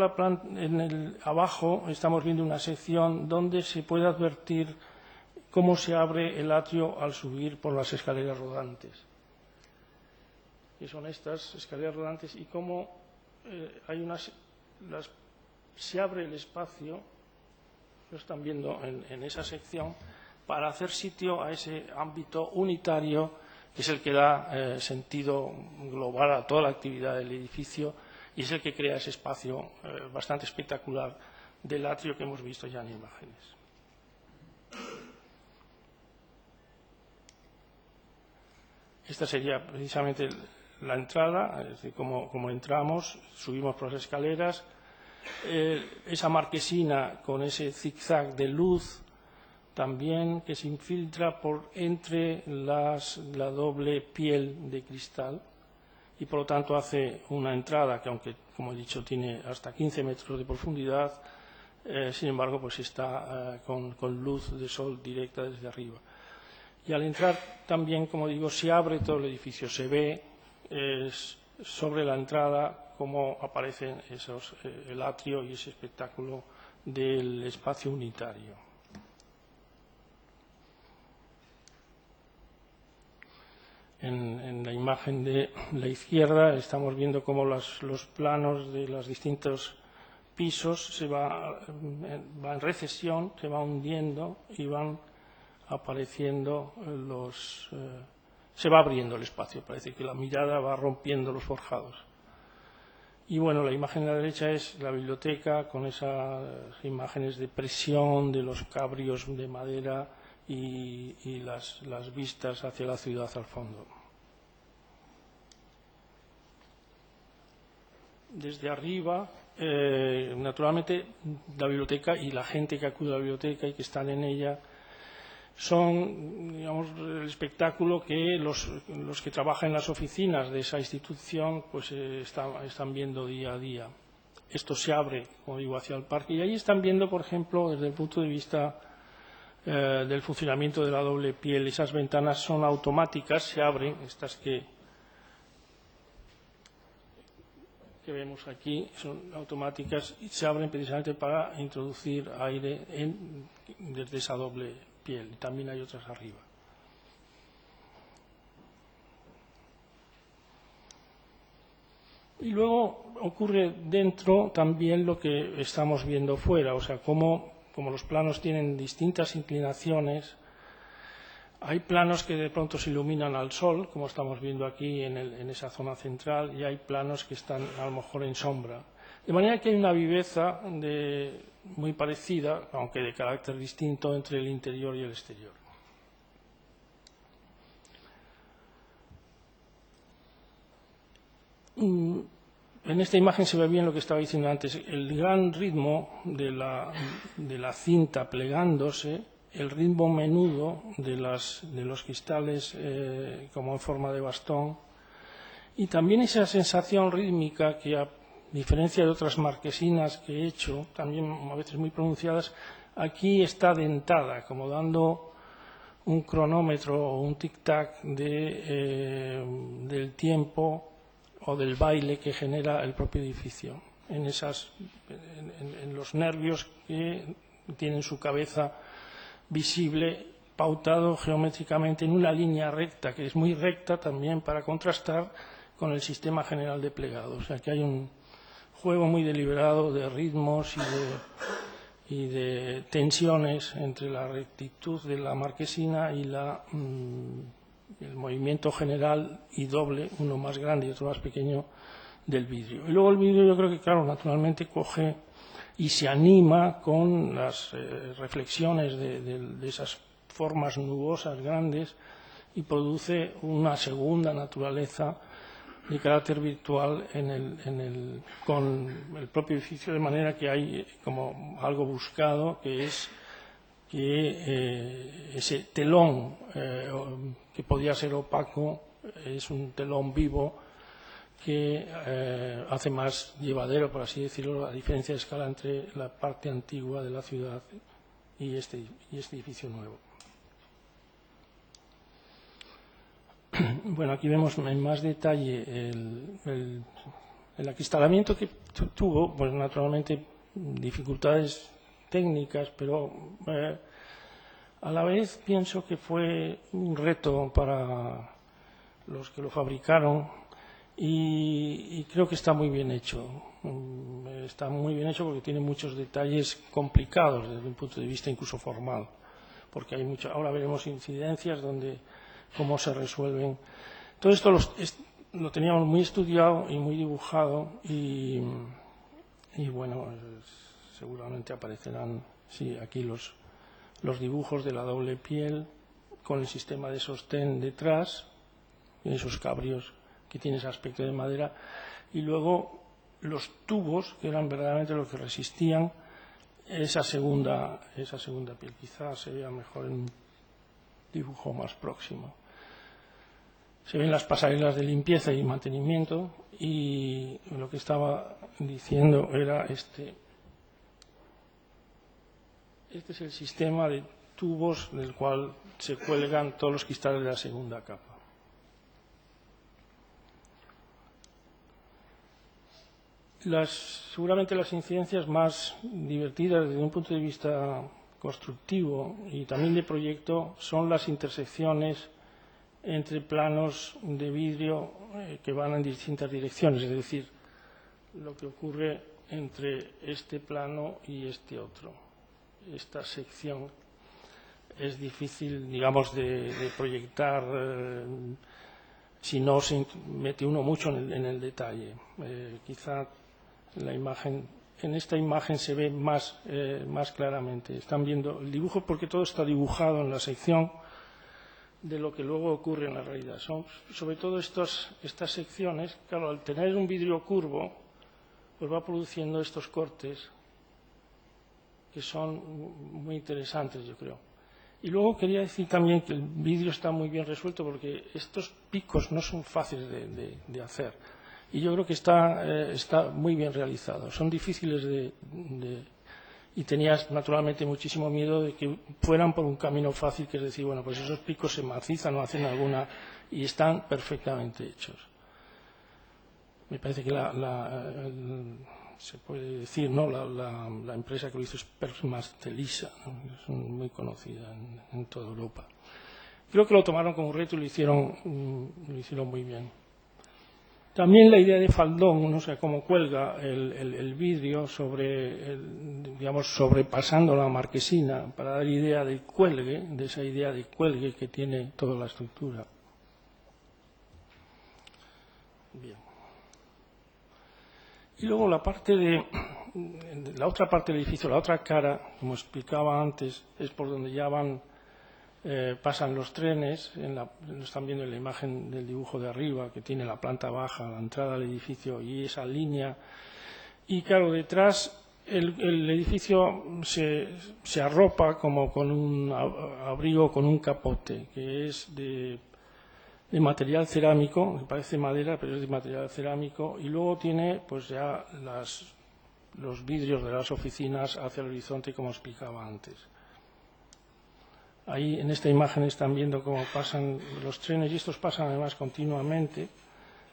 abajo estamos viendo una sección donde se puede advertir cómo se abre el atrio al subir por las escaleras rodantes, que son estas escaleras rodantes, y cómo se abre el espacio, lo están viendo en esa sección, para hacer sitio a ese ámbito unitario que es el que da sentido global a toda la actividad del edificio y es el que crea ese espacio bastante espectacular del atrio que hemos visto ya en imágenes. Esta sería precisamente la entrada, es decir, como entramos, subimos por las escaleras, esa marquesina con ese zigzag de luz también que se infiltra por entre la doble piel de cristal y por lo tanto hace una entrada que, aunque como he dicho tiene hasta 15 metros de profundidad, sin embargo pues está con luz de sol directa desde arriba. Y al entrar también, como digo, se abre todo el edificio, se ve sobre la entrada cómo aparecen el atrio y ese espectáculo del espacio unitario. En la imagen de la izquierda estamos viendo cómo los planos de los distintos pisos se va en recesión, se va hundiendo y van apareciendo se va abriendo el espacio, parece que la mirada va rompiendo los forjados. Y bueno, la imagen de la derecha es la biblioteca con esas imágenes de presión de los cabrios de madera y las vistas hacia la ciudad al fondo. Desde arriba, naturalmente, la biblioteca y la gente que acude a la biblioteca y que están en ella son, digamos, el espectáculo que los que trabajan en las oficinas de esa institución pues están viendo día a día. Esto se abre, como digo, hacia el parque y ahí están viendo, por ejemplo, desde el punto de vista del funcionamiento de la doble piel, esas ventanas son automáticas, se abren, estas que vemos aquí son automáticas y se abren precisamente para introducir aire desde esa doble piel. También hay otras arriba. Y luego ocurre dentro también lo que estamos viendo fuera, o sea, como los planos tienen distintas inclinaciones, hay planos que de pronto se iluminan al sol, como estamos viendo aquí en esa zona central, y hay planos que están a lo mejor en sombra. De manera que hay una viveza muy parecida, aunque de carácter distinto, entre el interior y el exterior. En esta imagen se ve bien lo que estaba diciendo antes, el gran ritmo de la cinta plegándose, el ritmo menudo de los cristales como en forma de bastón y también esa sensación rítmica que, a diferencia de otras marquesinas que he hecho, también a veces muy pronunciadas, aquí está dentada, como dando un cronómetro o un tic-tac del tiempo o del baile que genera el propio edificio, en los nervios que tienen su cabeza visible, pautado geométricamente en una línea recta, que es muy recta también para contrastar con el sistema general de plegado. O sea que hay un juego muy deliberado de ritmos y de tensiones entre la rectitud de la marquesina y el movimiento general y doble, uno más grande y otro más pequeño, del vidrio. Y luego el vidrio, yo creo que, claro, naturalmente coge y se anima con las reflexiones de esas formas nubosas grandes y produce una segunda naturaleza de carácter virtual con el propio edificio, de manera que hay como algo buscado, que es que ese telón que podía ser opaco es un telón vivo que hace más llevadero, por así decirlo, la diferencia de escala entre la parte antigua de la ciudad y este edificio nuevo. Bueno, aquí vemos en más detalle el acristalamiento que tuvo, pues naturalmente dificultades técnicas, pero a la vez pienso que fue un reto para los que lo fabricaron y creo que está muy bien hecho. Está muy bien hecho porque tiene muchos detalles complicados desde un punto de vista incluso formal, porque hay ahora veremos incidencias cómo se resuelven. Todo esto lo teníamos muy estudiado y muy dibujado y bueno, seguramente aparecerán aquí los dibujos de la doble piel con el sistema de sostén detrás, esos cabrios que tienen ese aspecto de madera, y luego los tubos que eran verdaderamente los que resistían esa segunda piel. Quizás se vea mejor en un dibujo más próximo. Se ven las pasarelas de limpieza y mantenimiento, y lo que estaba diciendo era este es el sistema de tubos del cual se cuelgan todos los cristales de la segunda capa. Seguramente las incidencias más divertidas desde un punto de vista constructivo y también de proyecto son las intersecciones entre planos de vidrio que van en distintas direcciones, es decir, lo que ocurre entre este plano y este otro. Esta sección es difícil, digamos, de proyectar si no se mete uno mucho en el detalle. Quizá en esta imagen se ve más claramente. Están viendo el dibujo porque todo está dibujado en la sección de lo que luego ocurre en la realidad. Son sobre todo estas secciones, claro, al tener un vidrio curvo, pues va produciendo estos cortes que son muy interesantes, yo creo. Y luego quería decir también que el vidrio está muy bien resuelto porque estos picos no son fáciles de hacer. Y yo creo que está muy bien realizado. Son difíciles y tenías naturalmente muchísimo miedo de que fueran por un camino fácil, que es decir, bueno, pues esos picos se macizan o hacen alguna, y están perfectamente hechos. Me parece que se puede decir, ¿no? La empresa que lo hizo es Persmastelisa, ¿no? Es muy conocida en toda Europa. Creo que lo tomaron como reto y lo hicieron muy bien. También la idea de faldón, no sé cómo cuelga el vidrio digamos, sobrepasando la marquesina para dar idea del cuelgue, de esa idea de cuelgue que tiene toda la estructura. Bien. Y luego la otra parte del edificio, la otra cara, como explicaba antes, es por donde ya pasan los trenes. Lo están viendo en la imagen del dibujo de arriba, que tiene la planta baja, la entrada al edificio y esa línea. Y claro, detrás el edificio se arropa como con un abrigo, con un capote, que es de material cerámico, que parece madera, pero es de material cerámico, y luego tiene pues ya los vidrios de las oficinas hacia el horizonte, como explicaba antes. Ahí en esta imagen están viendo cómo pasan los trenes, y estos pasan además continuamente,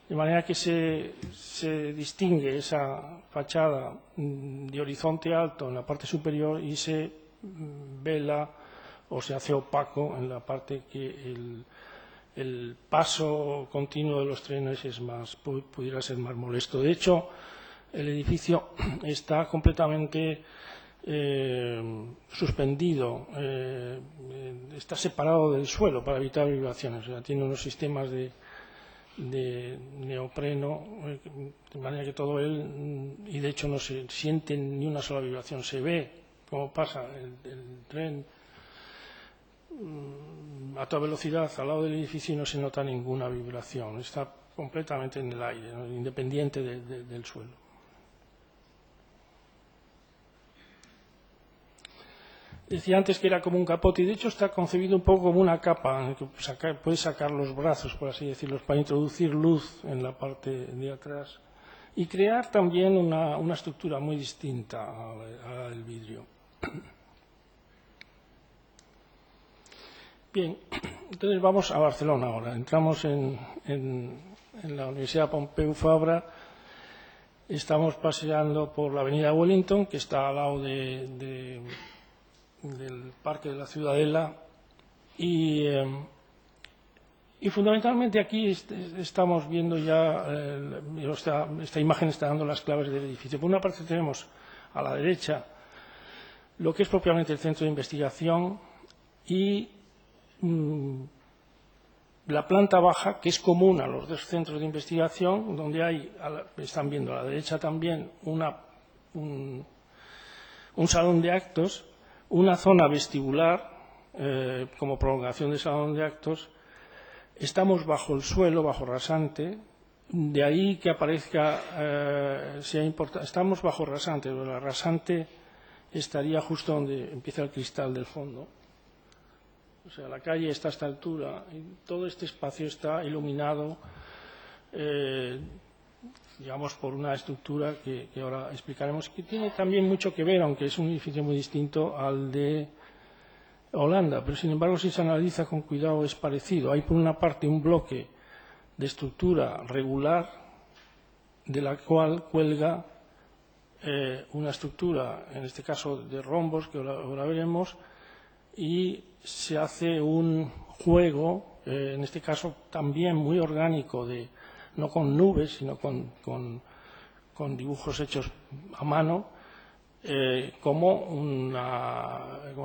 de manera que se distingue esa fachada de horizonte alto en la parte superior y se vela o se hace opaco en la parte que el paso continuo de los trenes pudiera ser más molesto. De hecho, el edificio está completamente suspendido, está separado del suelo para evitar vibraciones. O sea, tiene unos sistemas de neopreno, de manera que todo y de hecho no se siente ni una sola vibración. Se ve cómo pasa el tren a toda velocidad al lado del edificio y no se nota ninguna vibración. Está completamente en el aire, ¿no? Independiente del suelo. Decía antes que era como un capote, y de hecho está concebido un poco como una capa en que puedes sacar los brazos, por así decirlo, para introducir luz en la parte de atrás y crear también una estructura muy distinta al vidrio. Bien, entonces vamos a Barcelona ahora. Entramos en la Universidad Pompeu Fabra. Estamos paseando por la avenida Wellington, que está al lado del Parque de la Ciudadela, y fundamentalmente aquí estamos viendo ya, esta imagen está dando las claves del edificio. Por una parte tenemos a la derecha lo que es propiamente el centro de investigación y la planta baja, que es común a los dos centros de investigación, donde están viendo a la derecha también un salón de actos, una zona vestibular como prolongación del salón de actos. Estamos bajo el suelo, bajo rasante, de ahí que aparezca, estamos bajo rasante, pero la rasante estaría justo donde empieza el cristal del fondo. O sea, la calle está a esta altura y todo este espacio está iluminado, digamos, por una estructura que ahora explicaremos, que tiene también mucho que ver, aunque es un edificio muy distinto al de Holanda, pero sin embargo, si se analiza con cuidado, es parecido. Hay por una parte un bloque de estructura regular, de la cual cuelga una estructura, en este caso de rombos, que ahora veremos, y se hace un juego, en este caso también muy orgánico, no con nubes, sino con dibujos hechos a mano, como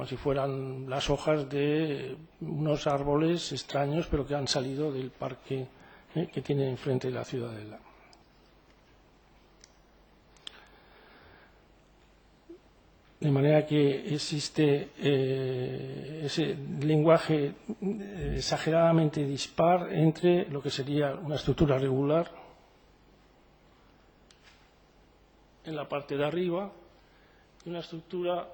si fueran las hojas de unos árboles extraños, pero que han salido del parque que tiene enfrente de la ciudadela. De manera que existe ese lenguaje exageradamente dispar entre lo que sería una estructura regular en la parte de arriba y una estructura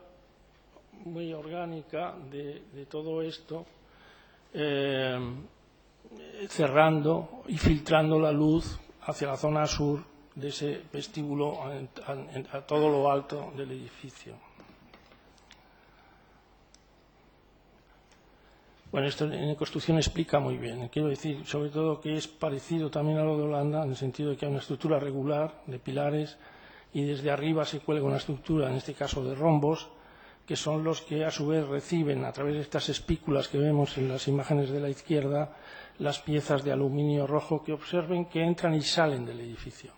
muy orgánica de todo esto, cerrando y filtrando la luz hacia la zona sur de ese vestíbulo a todo lo alto del edificio. Bueno, esto en construcción explica muy bien. Quiero decir, sobre todo, que es parecido también a lo de Holanda, en el sentido de que hay una estructura regular de pilares y desde arriba se cuelga una estructura, en este caso de rombos, que son los que a su vez reciben, a través de estas espículas que vemos en las imágenes de la izquierda, las piezas de aluminio rojo que observen que entran y salen del edificio.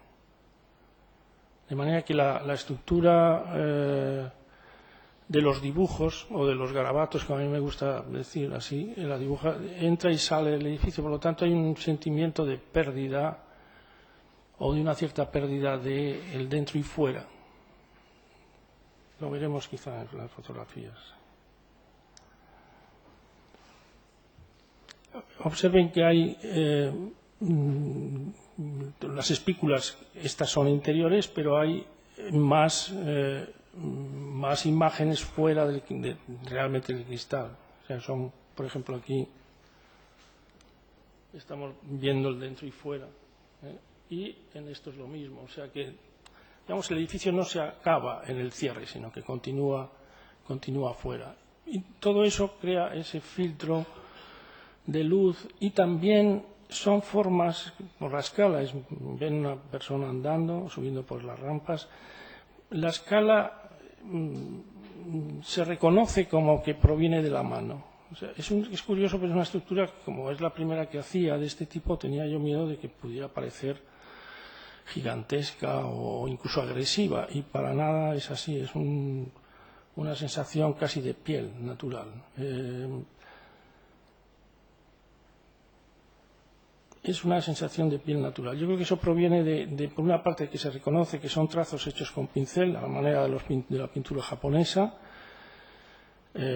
De manera que la estructura de los dibujos o de los garabatos, que a mí me gusta decir así, la dibuja, entra y sale del edificio, por lo tanto hay un sentimiento de pérdida o de una cierta pérdida de el dentro y fuera. Lo veremos quizá en las fotografías. Observen que hay las espículas, estas son interiores, pero hay más imágenes fuera realmente del cristal. O sea, son, por ejemplo, aquí estamos viendo el dentro y fuera, y en esto es lo mismo. O sea que, digamos, el edificio no se acaba en el cierre, sino que continúa fuera. Y todo eso crea ese filtro de luz y también son formas, por la escala, ven una persona andando, subiendo por las rampas. La escala se reconoce como que proviene de la mano. O sea, es curioso, pero es una estructura que, como es la primera que hacía de este tipo, tenía yo miedo de que pudiera parecer gigantesca o incluso agresiva, y para nada es así, es una sensación casi de piel natural. Es una sensación de piel natural. Yo creo que eso proviene por una parte, que se reconoce que son trazos hechos con pincel, a la manera de la pintura japonesa,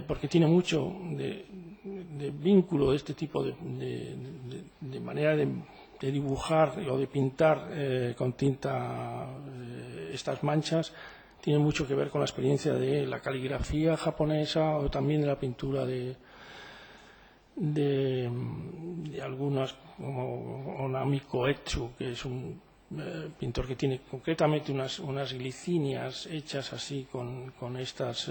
porque tiene mucho de vínculo de este tipo de manera de dibujar o de pintar con tinta estas manchas. Tiene mucho que ver con la experiencia de la caligrafía japonesa o también de la pintura de algunas, como Onami Koetsu, que es un pintor que tiene concretamente unas glicinias hechas así con estos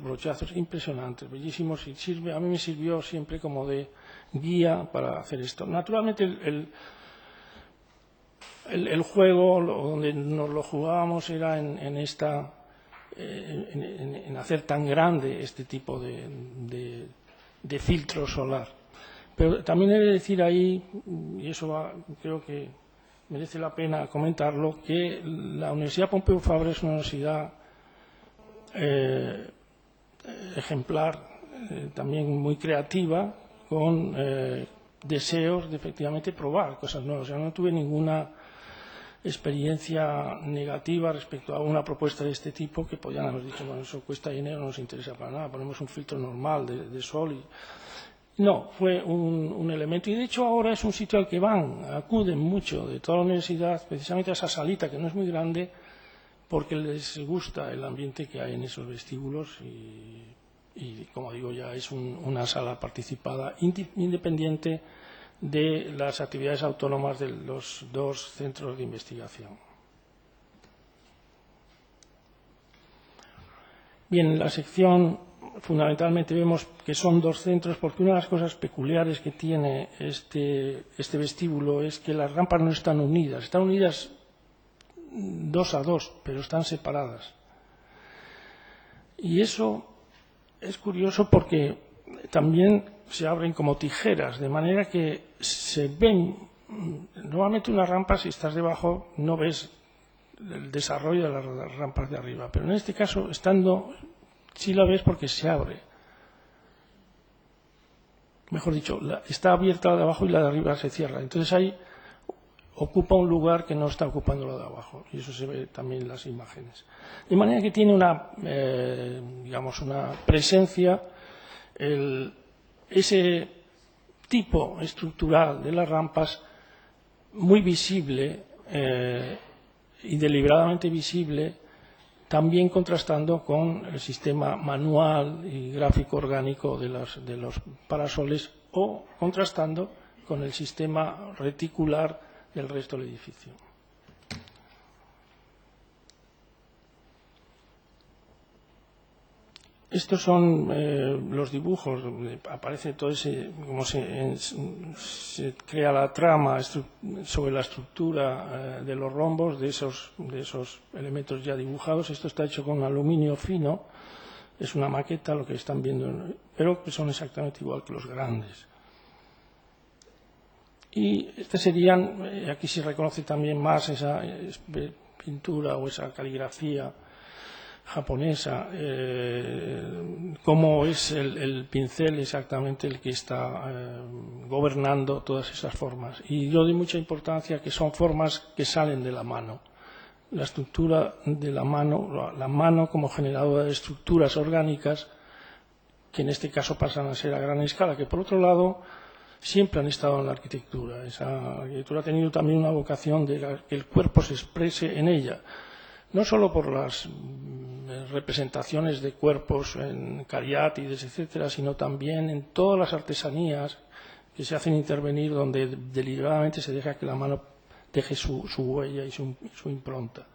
brochazos impresionantes, bellísimos, y a mí me sirvió siempre como de guía para hacer esto. Naturalmente el juego donde nos lo jugábamos era en hacer tan grande este tipo de filtro solar. Pero también he de decir ahí, y eso creo que merece la pena comentarlo, que la Universidad Pompeu Fabra es una universidad ejemplar, también muy creativa, con deseos de efectivamente probar cosas nuevas. O sea, no tuve ninguna experiencia negativa respecto a una propuesta de este tipo, que podían haber dicho, bueno, eso cuesta dinero, no nos interesa para nada, ponemos un filtro normal de sol. No, fue un elemento, y de hecho ahora es un sitio al que acuden mucho de toda la universidad, precisamente a esa salita que no es muy grande, porque les gusta el ambiente que hay en esos vestíbulos, y y, como digo, ya es una sala participada independiente de las actividades autónomas de los dos centros de investigación. Bien, en la sección fundamentalmente vemos que son dos centros, porque una de las cosas peculiares que tiene este vestíbulo es que las rampas no están unidas. Están unidas 2 a 2, pero están separadas. Y eso es curioso porque también se abren como tijeras, de manera que se ven. Normalmente una rampa, si estás debajo, no ves el desarrollo de las rampas de arriba, pero en este caso, estando, sí la ves porque se abre. Mejor dicho, está abierta la de abajo y la de arriba se cierra. Entonces ahí ocupa un lugar que no está ocupando la de abajo, y eso se ve también en las imágenes. De manera que tiene digamos, una presencia, ese tipo estructural de las rampas muy visible y deliberadamente visible, también contrastando con el sistema manual y gráfico orgánico de los parasoles, o contrastando con el sistema reticular del resto del edificio. Estos son los dibujos, aparece todo ese, cómo se crea la trama sobre la estructura de los rombos, de esos elementos ya dibujados. Esto está hecho con aluminio fino, es una maqueta, lo que están viendo, pero que son exactamente igual que los grandes. Y serían, aquí se reconoce también más esa pintura o esa caligrafía japonesa, cómo es el pincel exactamente el que está gobernando todas esas formas. Y yo doy mucha importancia a que son formas que salen de la mano. La estructura de la mano como generadora de estructuras orgánicas, que en este caso pasan a ser a gran escala, que por otro lado siempre han estado en la arquitectura. Esa arquitectura ha tenido también una vocación de que el cuerpo se exprese en ella, no solo por las representaciones de cuerpos en cariátides, etcétera, sino también en todas las artesanías que se hacen intervenir, donde deliberadamente se deja que la mano deje su huella y su impronta.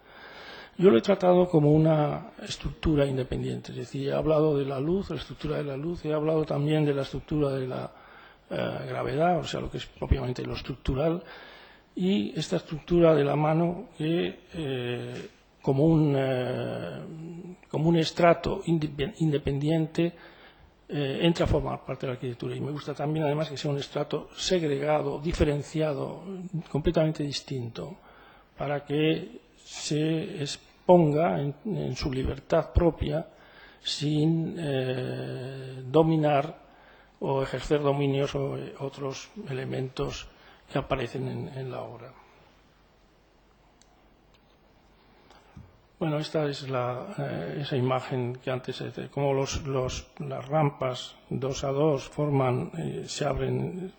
Yo lo he tratado como una estructura independiente, es decir, he hablado de la luz, la estructura de la luz, he hablado también de la estructura de la gravedad, o sea, lo que es propiamente lo estructural, y esta estructura de la mano que como un estrato independiente entra a formar parte de la arquitectura. Y me gusta también, además, que sea un estrato segregado, diferenciado, completamente distinto, para que se exponga en su libertad propia, sin dominar o ejercer dominio sobre otros elementos que aparecen en la obra. Bueno, esta es esa imagen que antes, como las rampas 2 a 2 se abren,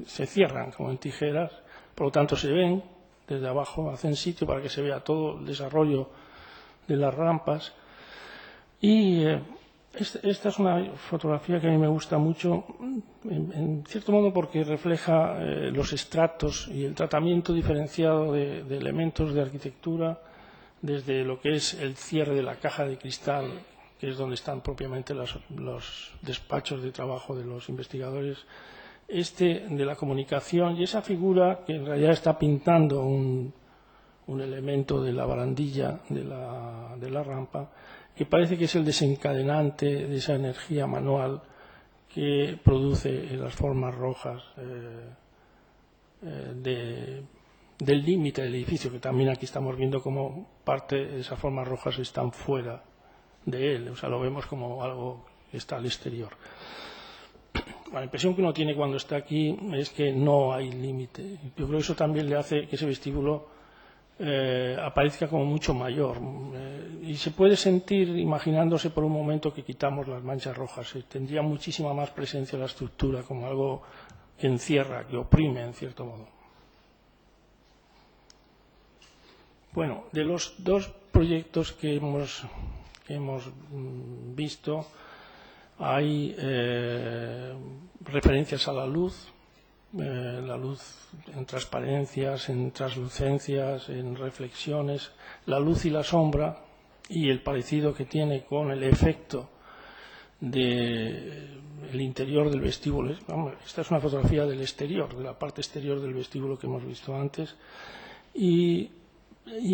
se cierran como en tijeras, por lo tanto se ven desde abajo, hacen sitio para que se vea todo el desarrollo de las rampas. Y esta es una fotografía que a mí me gusta mucho, en cierto modo porque refleja los estratos y el tratamiento diferenciado de elementos de arquitectura, desde lo que es el cierre de la caja de cristal, que es donde están propiamente los despachos de trabajo de los investigadores, de la comunicación, y esa figura que en realidad está pintando un elemento de la barandilla de la rampa, que parece que es el desencadenante de esa energía manual que produce las formas rojas del límite del edificio, que también aquí estamos viendo cómo parte de esas formas rojas están fuera de él, o sea, lo vemos como algo que está al exterior. La impresión que uno tiene cuando está aquí es que no hay límite. Yo creo que eso también le hace que ese vestíbulo aparezca como mucho mayor. Y se puede sentir, imaginándose por un momento que quitamos las manchas rojas, tendría muchísima más presencia la estructura como algo que encierra, que oprime en cierto modo. Bueno, de los dos proyectos que hemos visto, Hay referencias a la luz en transparencias, en translucencias, en reflexiones, la luz y la sombra y el parecido que tiene con el efecto del interior del vestíbulo. Esta es una fotografía del exterior, de la parte exterior del vestíbulo que hemos visto antes. Y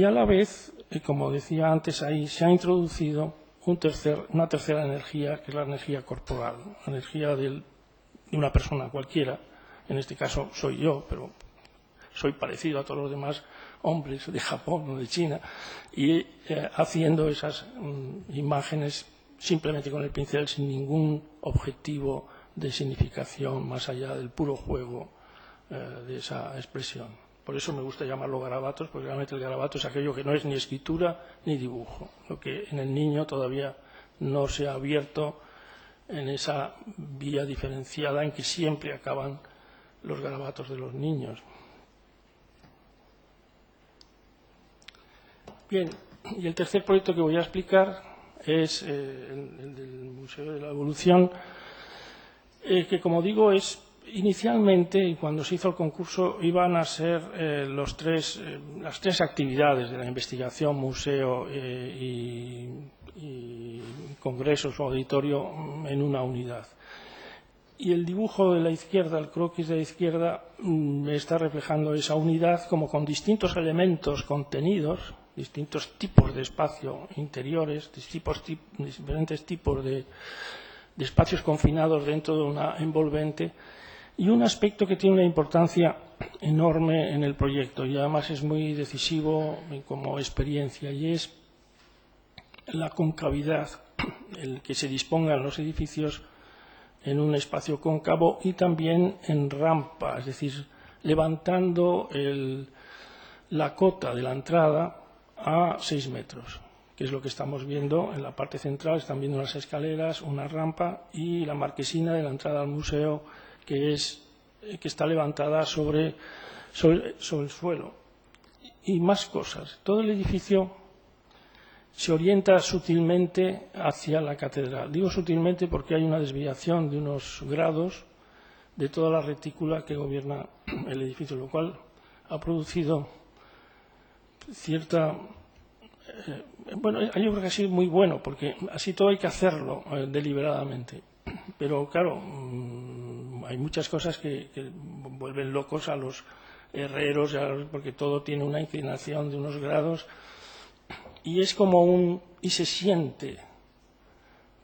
a la vez, como decía antes, ahí se ha introducido una tercera energía, que es la energía corporal, la energía de una persona cualquiera. En este caso soy yo, pero soy parecido a todos los demás hombres de Japón o de China, y haciendo esas imágenes simplemente con el pincel, sin ningún objetivo de significación más allá del puro juego de esa expresión. Por eso me gusta llamarlo garabatos, porque realmente el garabato es aquello que no es ni escritura ni dibujo, lo que en el niño todavía no se ha abierto en esa vía diferenciada en que siempre acaban los garabatos de los niños. Bien, y el tercer proyecto que voy a explicar es el del Museo de la Evolución, que, como digo, es inicialmente, y cuando se hizo el concurso, iban a ser las tres actividades de la investigación, museo y congresos o auditorio en una unidad. Y el dibujo de la izquierda, el croquis de la izquierda, está reflejando esa unidad como con distintos elementos contenidos, distintos tipos de espacio interiores, diferentes tipos de espacios confinados dentro de una envolvente, y un aspecto que tiene una importancia enorme en el proyecto y además es muy decisivo como experiencia, y es la concavidad, el que se dispongan los edificios en un espacio cóncavo y también en rampa, es decir, levantando la cota de la entrada a 6 metros, que es lo que estamos viendo en la parte central. Están viendo unas escaleras, una rampa y la marquesina de la entrada al museo, que está levantada sobre el suelo. Y más cosas. Todo el edificio se orienta sutilmente hacia la catedral. Digo sutilmente porque hay una desviación de unos grados de toda la retícula que gobierna el edificio, lo cual ha producido cierta... bueno, yo creo que ha sido muy bueno, porque así todo hay que hacerlo deliberadamente. Pero, claro, hay muchas cosas que vuelven locos a los herreros, porque todo tiene una inclinación de unos grados. Y es como y se siente,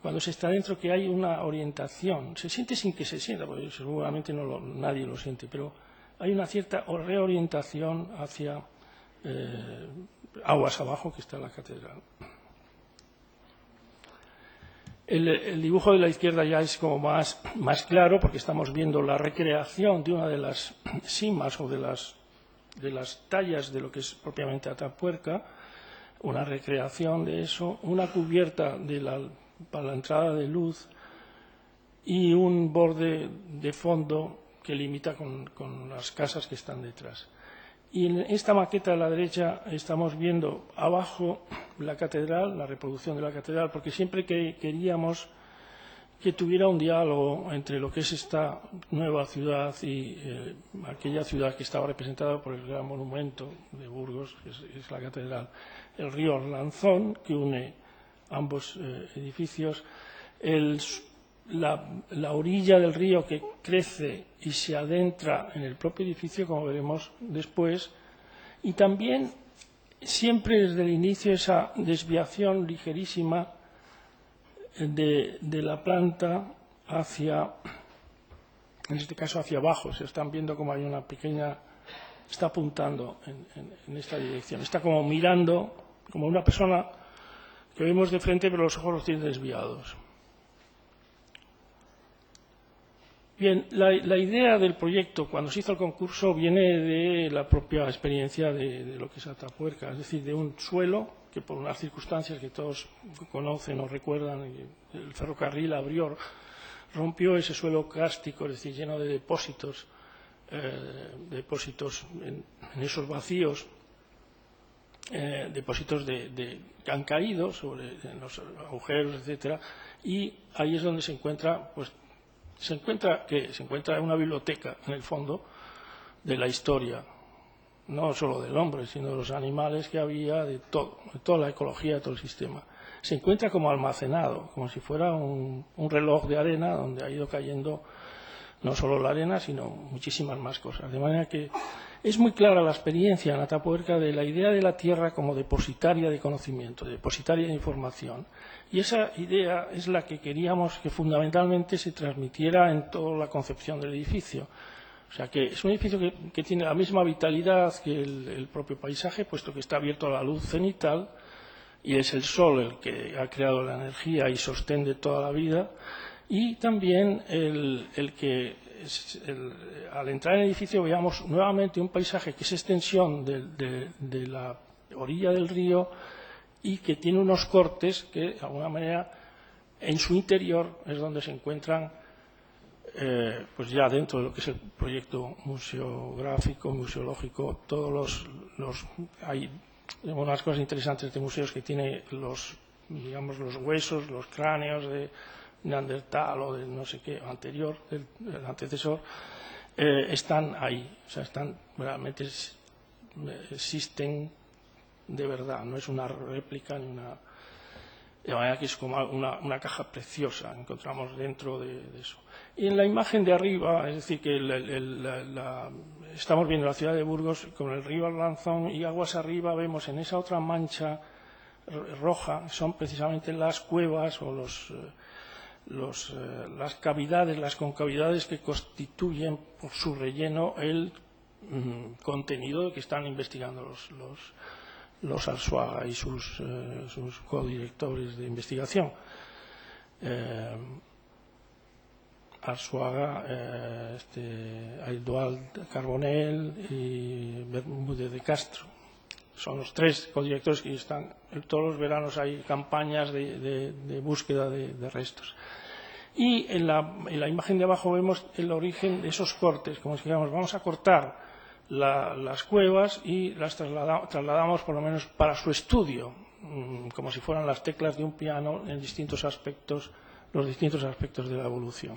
cuando se está dentro, que hay una orientación. Se siente sin que se sienta, porque seguramente nadie lo siente, pero hay una cierta reorientación hacia aguas abajo, que está la catedral. El dibujo de la izquierda ya es como más claro, porque estamos viendo la recreación de una de las simas o de las tallas de lo que es propiamente Atapuerca, una recreación de eso, una cubierta para la entrada de luz y un borde de fondo que limita con las casas que están detrás. Y en esta maqueta de la derecha estamos viendo abajo la catedral, la reproducción de la catedral, porque siempre que queríamos que tuviera un diálogo entre lo que es esta nueva ciudad y aquella ciudad que estaba representada por el gran monumento de Burgos, que es la catedral, el río Arlanzón, que une ambos edificios, la orilla del río que crece y se adentra en el propio edificio, como veremos después, y también siempre desde el inicio esa desviación ligerísima de la planta hacia, en este caso hacia abajo. Se están viendo como hay una pequeña, está apuntando en esta dirección, está como mirando, como una persona que vemos de frente pero los ojos los tiene desviados. Bien, la idea del proyecto, cuando se hizo el concurso, viene de la propia experiencia de lo que es Atapuerca, es decir, de un suelo que por unas circunstancias que todos conocen o recuerdan, el ferrocarril abrió, rompió ese suelo cástico, es decir, lleno de depósitos en esos vacíos, depósitos que han caído en los agujeros, etcétera, y ahí es donde se encuentra, pues, se encuentra una biblioteca, en el fondo, de la historia, no solo del hombre, sino de los animales que había, de toda la ecología, de todo el sistema. Se encuentra como almacenado, como si fuera un reloj de arena donde ha ido cayendo no solo la arena, sino muchísimas más cosas. De manera que es muy clara la experiencia en Atapuerca de la idea de la Tierra como depositaria de conocimiento, depositaria de información. Y esa idea es la que queríamos que fundamentalmente se transmitiera en toda la concepción del edificio. O sea, que es un edificio que tiene la misma vitalidad que el propio paisaje, puesto que está abierto a la luz cenital, y es el sol el que ha creado la energía y sostén de toda la vida, y también al entrar en el edificio veamos nuevamente un paisaje que es extensión de la orilla del río y que tiene unos cortes que, de alguna manera, en su interior es donde se encuentran, pues ya dentro de lo que es el proyecto museográfico, museológico, todos hay unas cosas interesantes de museos que tiene los huesos, los cráneos de Neandertal o de no sé qué anterior, del antecesor, están ahí, o sea, realmente existen de verdad, no es una réplica ni una. De manera que es como una caja preciosa, encontramos dentro de eso. Y en la imagen de arriba, es decir, que estamos viendo la ciudad de Burgos con el río Arlanzón y aguas arriba vemos en esa otra mancha roja, son precisamente las cuevas o las cavidades, las concavidades que constituyen por su relleno el contenido que están investigando los Arzuaga y sus codirectores de investigación. Arzuaga, Aydoald Carbonell y Bermúdez de Castro. Son los tres codirectores que están. Todos los veranos hay campañas de búsqueda de restos. Y en la imagen de abajo vemos el origen de esos cortes, como si dijéramos, vamos a cortar las cuevas y las trasladamos por lo menos para su estudio, como si fueran las teclas de un piano en distintos aspectos, los distintos aspectos de la evolución.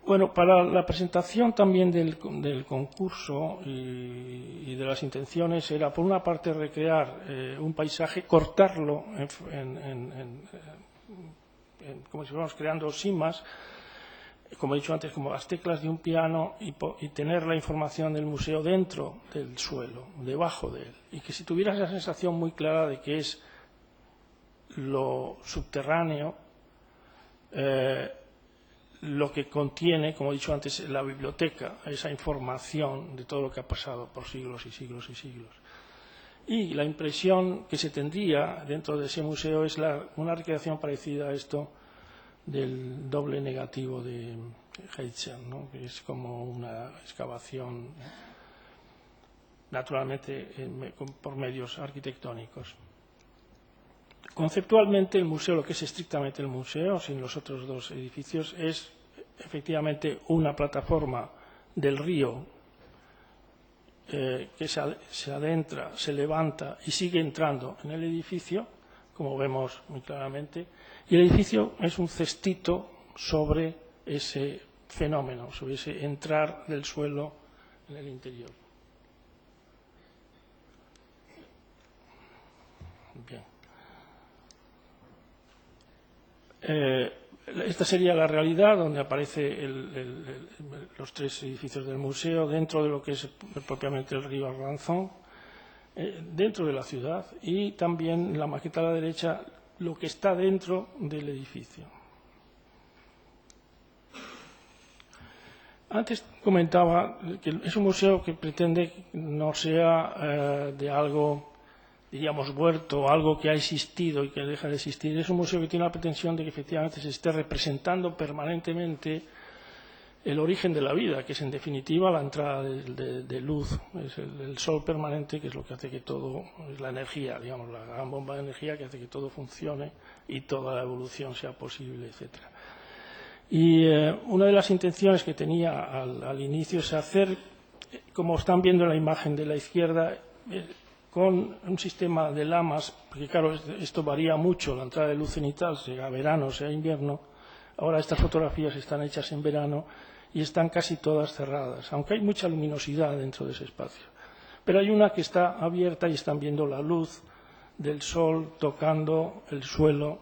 Bueno, para la presentación también del concurso y de las intenciones era, por una parte, recrear un paisaje, cortarlo como si fuéramos creando simas, como he dicho antes, como las teclas de un piano y tener la información del museo dentro del suelo, debajo de él. Y que si tuviera esa sensación muy clara de que es lo subterráneo, lo que contiene, como he dicho antes, la biblioteca, esa información de todo lo que ha pasado por siglos y siglos y siglos. Y la impresión que se tendría dentro de ese museo es una recreación parecida a esto del doble negativo de Heitzer, ¿no? Que es como una excavación, naturalmente, por medios arquitectónicos. Conceptualmente, el museo, lo que es estrictamente el museo, sin los otros dos edificios, es efectivamente una plataforma del río que se adentra, se levanta y sigue entrando en el edificio, como vemos muy claramente, y el edificio es un cestito sobre ese fenómeno, sobre ese entrar del suelo en el interior. Bien. Esta sería la realidad donde aparecen los tres edificios del museo dentro de lo que es propiamente el río Arlanzón, dentro de la ciudad, y también en la maqueta a la derecha lo que está dentro del edificio. Antes comentaba que es un museo que pretende que no sea de algo, diríamos, muerto, algo que ha existido y que deja de existir. Es un museo que tiene la pretensión de que efectivamente se esté representando permanentemente el origen de la vida, que es en definitiva la entrada de luz, es el sol permanente, que es lo que hace que todo, es la energía, digamos, la gran bomba de energía que hace que todo funcione y toda la evolución sea posible, etcétera. Y una de las intenciones que tenía al inicio es hacer, como están viendo en la imagen de la izquierda, con un sistema de lamas, porque claro, esto varía mucho, la entrada de luz cenital, sea verano, sea invierno. Ahora estas fotografías están hechas en verano y están casi todas cerradas, aunque hay mucha luminosidad dentro de ese espacio. Pero hay una que está abierta y están viendo la luz del sol tocando el suelo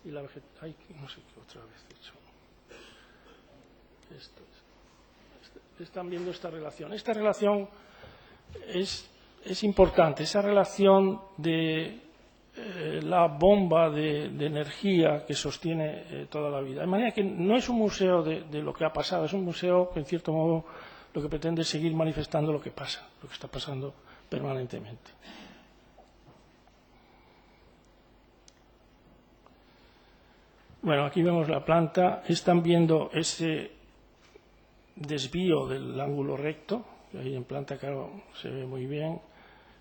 y la vegetación. Ay, no sé qué otra vez he hecho. Están viendo esta relación. Esta relación es importante, esa relación de la bomba de energía que sostiene toda la vida. De manera que no es un museo de lo que ha pasado, es un museo que en cierto modo lo que pretende es seguir manifestando lo que pasa, lo que está pasando permanentemente. Bueno, aquí vemos la planta, están viendo ese desvío del ángulo recto, que ahí en planta, claro, se ve muy bien,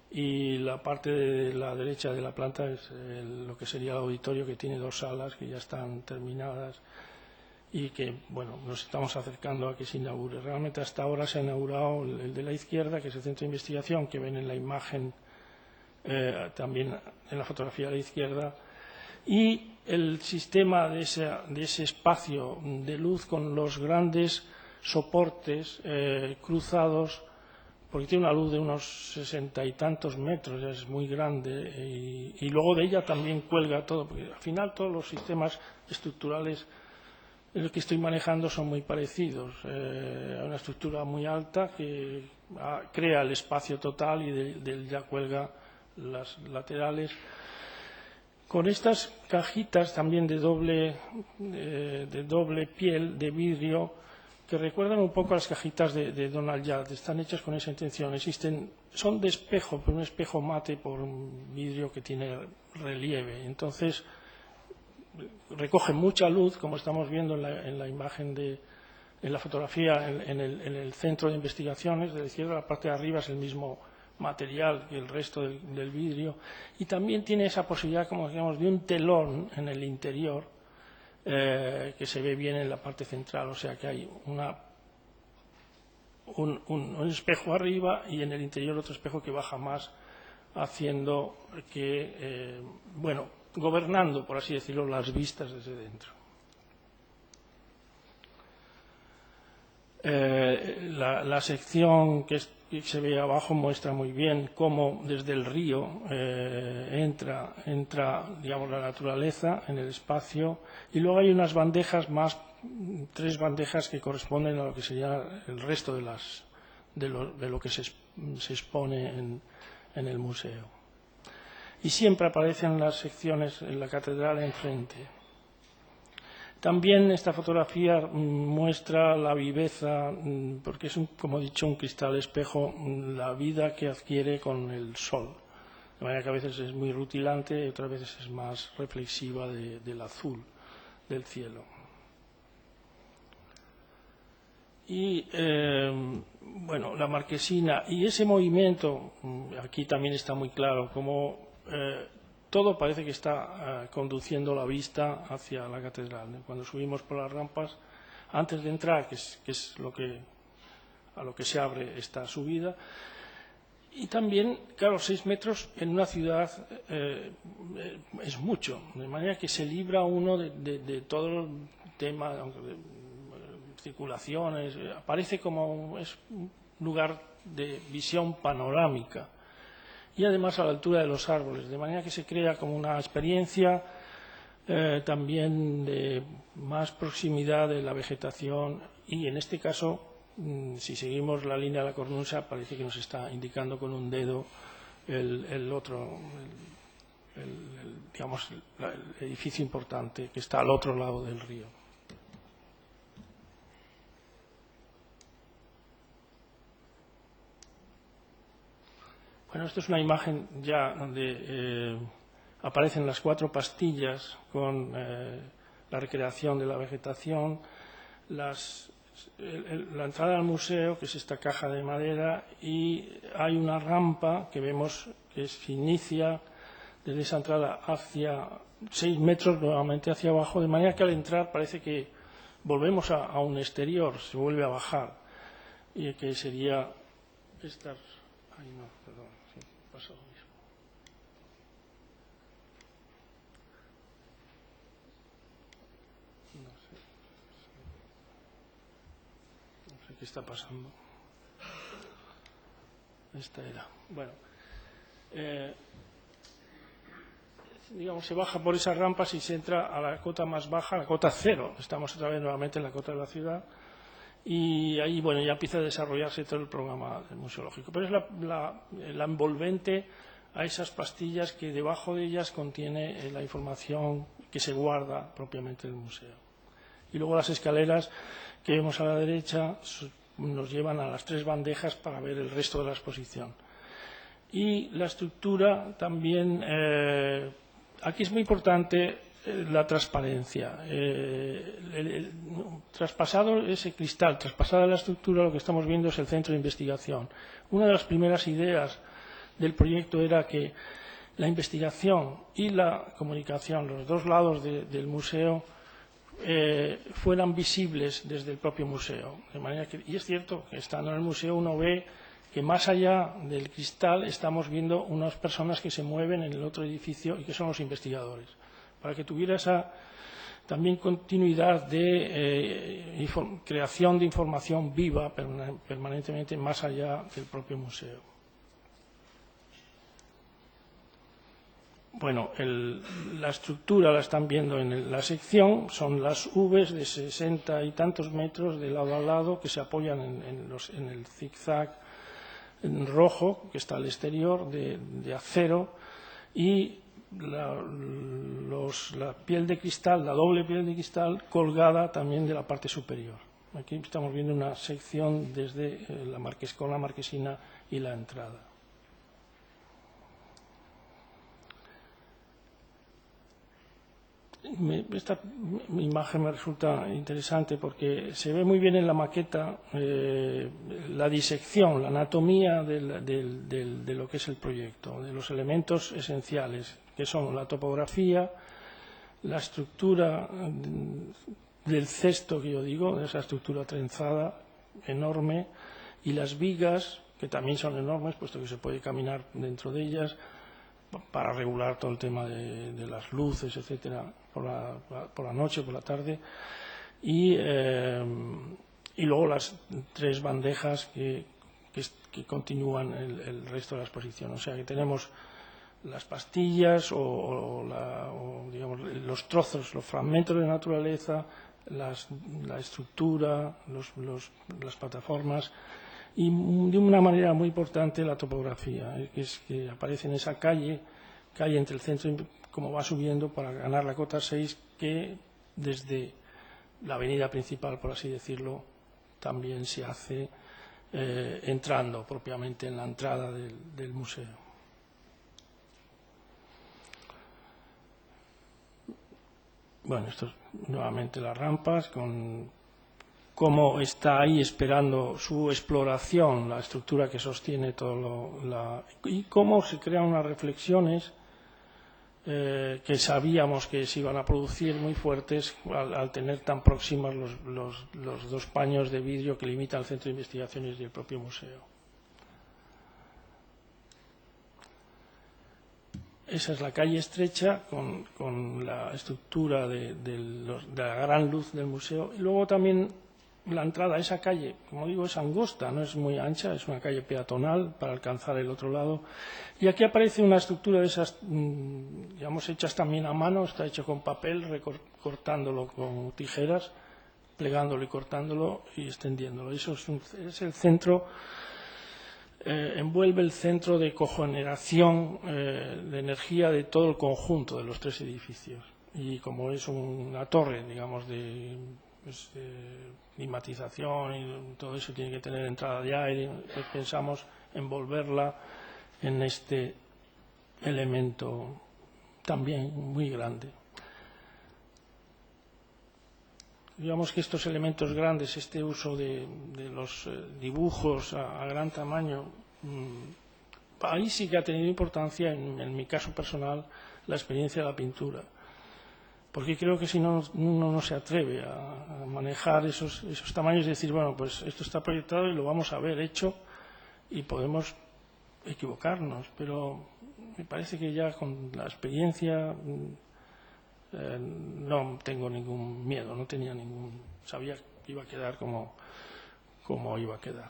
y la parte de la derecha de la planta es lo que sería el auditorio, que tiene 2 salas que ya están terminadas y que, bueno, nos estamos acercando a que se inaugure. Realmente hasta ahora se ha inaugurado el de la izquierda, que es el centro de investigación, que ven en la imagen, también en la fotografía de la izquierda, y el sistema de ese espacio de luz con los grandes soportes cruzados, porque tiene una luz de unos 60 y tantos metros, ya es muy grande, y luego de ella también cuelga todo, porque al final todos los sistemas estructurales en los que estoy manejando son muy parecidos. Hay una estructura muy alta que crea el espacio total y de él ya cuelga las laterales. Con estas cajitas también de doble piel, de vidrio, que recuerdan un poco a las cajitas de Donald Judd, están hechas con esa intención. Son de espejo, pero un espejo mate por un vidrio que tiene relieve. Entonces, recogen mucha luz, como estamos viendo en la imagen en la fotografía, en el centro de investigaciones. De la izquierda, la parte de arriba es el mismo material que el resto del vidrio, y también tiene esa posibilidad, como decíamos, de un telón en el interior que se ve bien en la parte central, o sea que hay un espejo arriba y en el interior otro espejo que baja más, haciendo que, gobernando, por así decirlo, las vistas desde dentro. La sección que se ve abajo muestra muy bien cómo desde el río entra, digamos, la naturaleza en el espacio, y luego hay unas bandejas más, 3 bandejas que corresponden a lo que sería el resto de lo que se expone en el museo. Y siempre aparecen las secciones en la catedral enfrente. También esta fotografía muestra la viveza, porque es, como he dicho, un cristal espejo, la vida que adquiere con el sol. De manera que a veces es muy rutilante y otras veces es más reflexiva del azul del cielo. Y, la marquesina y ese movimiento, aquí también está muy claro, como todo parece que está conduciendo la vista hacia la catedral. Cuando subimos por las rampas, antes de entrar, que es a lo que se abre esta subida, y también, claro, 6 metros en una ciudad es mucho, de manera que se libra uno de todo el tema de circulaciones, aparece como es un lugar de visión panorámica. Y además a la altura de los árboles, de manera que se crea como una experiencia también de más proximidad de la vegetación, y en este caso, si seguimos la línea de la cornisa, parece que nos está indicando con un dedo el edificio importante que está al otro lado del río. Bueno, esto es una imagen ya donde aparecen las 4 pastillas con la recreación de la vegetación, la entrada al museo, que es esta caja de madera, y hay una rampa que vemos que se inicia desde esa entrada hacia 6 metros nuevamente hacia abajo, de manera que al entrar parece que volvemos a un exterior, se vuelve a bajar, y que sería estas... Ay, no, perdón, sí, pasa lo mismo. qué está pasando. Esta era. Bueno, digamos, se baja por esas rampas y se entra a la cota más baja, la cota 0. Estamos otra vez nuevamente en la cota de la ciudad. Y ahí, bueno, ya empieza a desarrollarse todo el programa museológico. Pero es la envolvente a esas pastillas que debajo de ellas contiene la información que se guarda propiamente del museo. Y luego las escaleras que vemos a la derecha nos llevan a las 3 bandejas para ver el resto de la exposición. Y la estructura también, aquí es muy importante la transparencia. Traspasado ese cristal, traspasada la estructura, lo que estamos viendo es el centro de investigación. Una de las primeras ideas del proyecto era que la investigación y la comunicación, los dos lados del museo, fueran visibles desde el propio museo. De manera que, y es cierto que estando en el museo uno ve que más allá del cristal estamos viendo unas personas que se mueven en el otro edificio y que son los investigadores. Para que tuviera esa también continuidad de creación de información viva permanentemente más allá del propio museo. Bueno, la estructura la están viendo en la sección, son las Vs de 60 y tantos metros de lado a lado que se apoyan en el zigzag en rojo que está al exterior de acero y la piel de cristal, la doble piel de cristal colgada también de la parte superior. Aquí estamos viendo una sección desde con la marquesina y la entrada. Esta imagen me resulta interesante porque se ve muy bien en la maqueta la disección, la anatomía de lo que es el proyecto, de los elementos esenciales, que son la topografía, la estructura del cesto que yo digo, de esa estructura trenzada enorme, y las vigas, que también son enormes, puesto que se puede caminar dentro de ellas, para regular todo el tema de las luces, etcétera, por la noche, por la tarde, y luego las 3 bandejas que continúan el resto de la exposición. O sea que tenemos las pastillas digamos, los trozos, los fragmentos de naturaleza, la estructura, las plataformas, y de una manera muy importante la topografía, que aparece en esa calle entre el centro, como va subiendo para ganar la cota 6, que desde la avenida principal, por así decirlo, también se hace entrando propiamente en la entrada del museo. Bueno, esto es nuevamente las rampas con cómo está ahí esperando su exploración, la estructura que sostiene todo y cómo se crean unas reflexiones que sabíamos que se iban a producir muy fuertes al tener tan próximos los 2 paños de vidrio que limitan el centro de investigaciones y el propio museo. Esa es la calle estrecha con la estructura de la gran luz del museo. Y luego también la entrada a esa calle, como digo, es angosta, no es muy ancha, es una calle peatonal para alcanzar el otro lado. Y aquí aparece una estructura de esas, digamos, hechas también a mano, está hecho con papel, cortándolo con tijeras, plegándolo y cortándolo y extendiéndolo. Eso es el centro, envuelve el centro de cogeneración de energía de todo el conjunto de los 3 edificios. Y como es una torre, digamos, de climatización y todo eso tiene que tener entrada de aire, pues pensamos envolverla en este elemento también muy grande. Digamos que estos elementos grandes, este uso de los dibujos a gran tamaño, ahí sí que ha tenido importancia, en mi caso personal, la experiencia de la pintura. Porque creo que si no, uno no se atreve a manejar esos tamaños y decir, bueno, pues esto está proyectado y lo vamos a ver hecho y podemos equivocarnos. Pero me parece que ya con la experiencia no tengo ningún miedo, no tenía sabía que iba a quedar como cómo iba a quedar.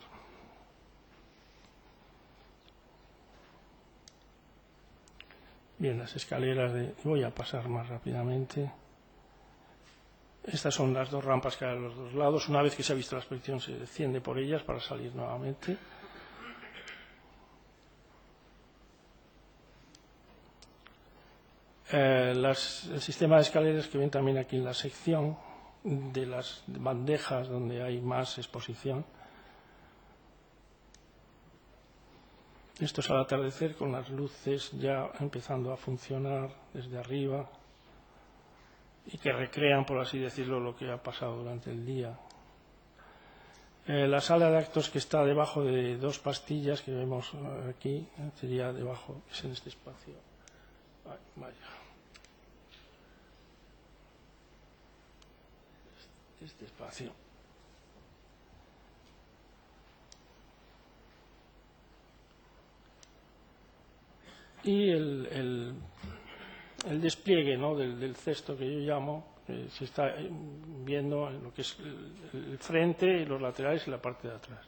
Bien, las escaleras voy a pasar más rápidamente. Estas son las dos rampas que hay a los dos lados. Una vez que se ha visto la exposición se desciende por ellas para salir nuevamente. El sistema de escaleras que ven también aquí en la sección de las bandejas donde hay más exposición. Esto es al atardecer con las luces ya empezando a funcionar desde arriba y que recrean, por así decirlo, lo que ha pasado durante el día. La sala de actos que está debajo de dos pastillas que vemos aquí, sería debajo, es en este espacio. Ay, vaya. Este espacio. Y el despliegue, ¿no?, del cesto que yo llamo, se está viendo en lo que es el frente, los laterales y la parte de atrás.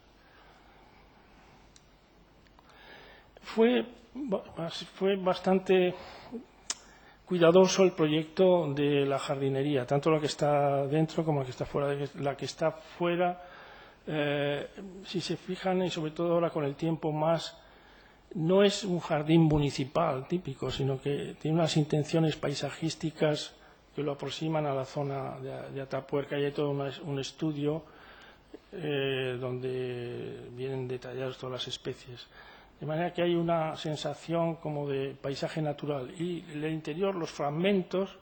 Fue bastante cuidadoso el proyecto de la jardinería, tanto la que está dentro como la que está fuera. La que está fuera, si se fijan, y sobre todo ahora con el tiempo más, no es un jardín municipal típico, sino que tiene unas intenciones paisajísticas que lo aproximan a la zona de Atapuerca, y hay todo un estudio donde vienen detalladas todas las especies. De manera que hay una sensación como de paisaje natural. Y el interior, los fragmentos,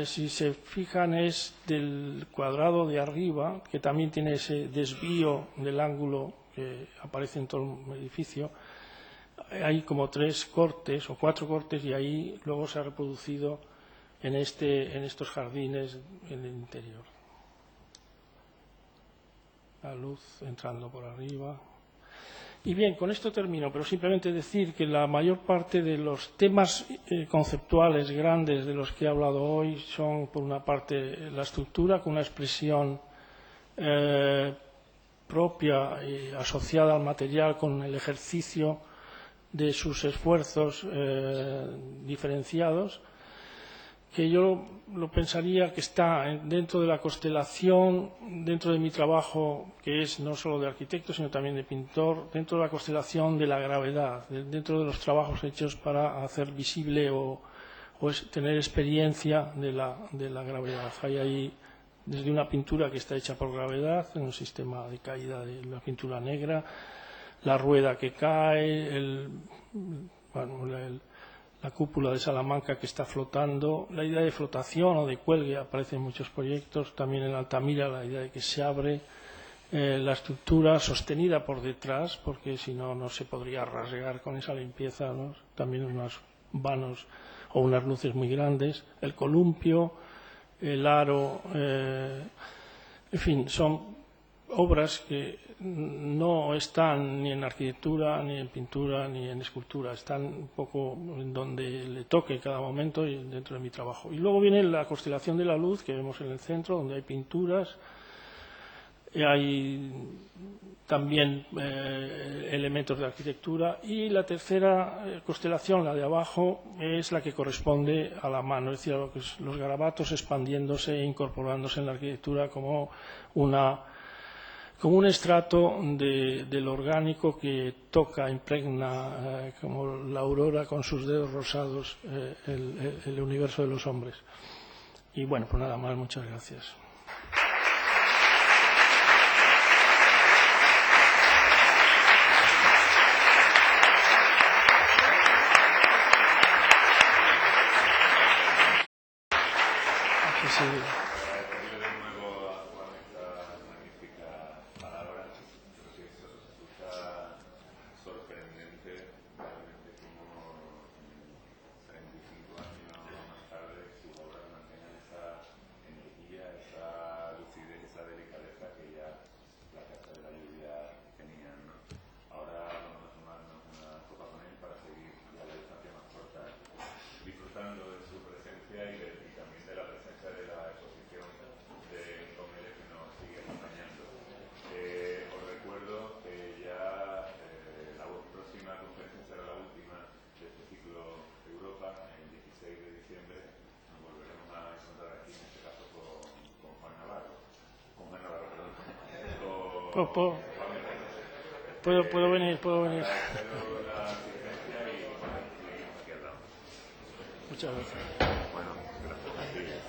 si se fijan, es del cuadrado de arriba, que también tiene ese desvío del ángulo que aparece en todo el edificio. Hay como 3 cortes o 4 cortes, y ahí luego se ha reproducido en estos jardines en el interior. La luz entrando por arriba. Y bien, con esto termino, pero simplemente decir que la mayor parte de los temas conceptuales grandes de los que he hablado hoy son, por una parte, la estructura con una expresión propia y asociada al material, con el ejercicio de sus esfuerzos diferenciados, que yo lo pensaría que está dentro de la constelación, dentro de mi trabajo, que es no solo de arquitecto, sino también de pintor, dentro de la constelación de la gravedad, dentro de los trabajos hechos para hacer visible o tener experiencia de la gravedad. Hay ahí desde una pintura que está hecha por gravedad, en un sistema de caída de la pintura negra, la rueda que cae, la cúpula de Salamanca que está flotando, la idea de flotación o de cuelgue aparece en muchos proyectos, también en Altamira la idea de que se abre, la estructura sostenida por detrás, porque si no, no se podría rasgar con esa limpieza, ¿no? También unos vanos o unas luces muy grandes, el columpio, el aro, en fin, son obras que no están ni en arquitectura, ni en pintura, ni en escultura. Están un poco en donde le toque cada momento y dentro de mi trabajo. Y luego viene la constelación de la luz que vemos en el centro, donde hay pinturas. Hay también elementos de arquitectura. Y la tercera constelación, la de abajo, es la que corresponde a la mano, es decir, a lo que es los garabatos expandiéndose e incorporándose en la arquitectura como un estrato del orgánico que toca, impregna, como la aurora con sus dedos rosados, el universo de los hombres. Y bueno, pues nada más, muchas gracias. Sí. Esa Puedo venir. Muchas gracias. Bueno, gracias.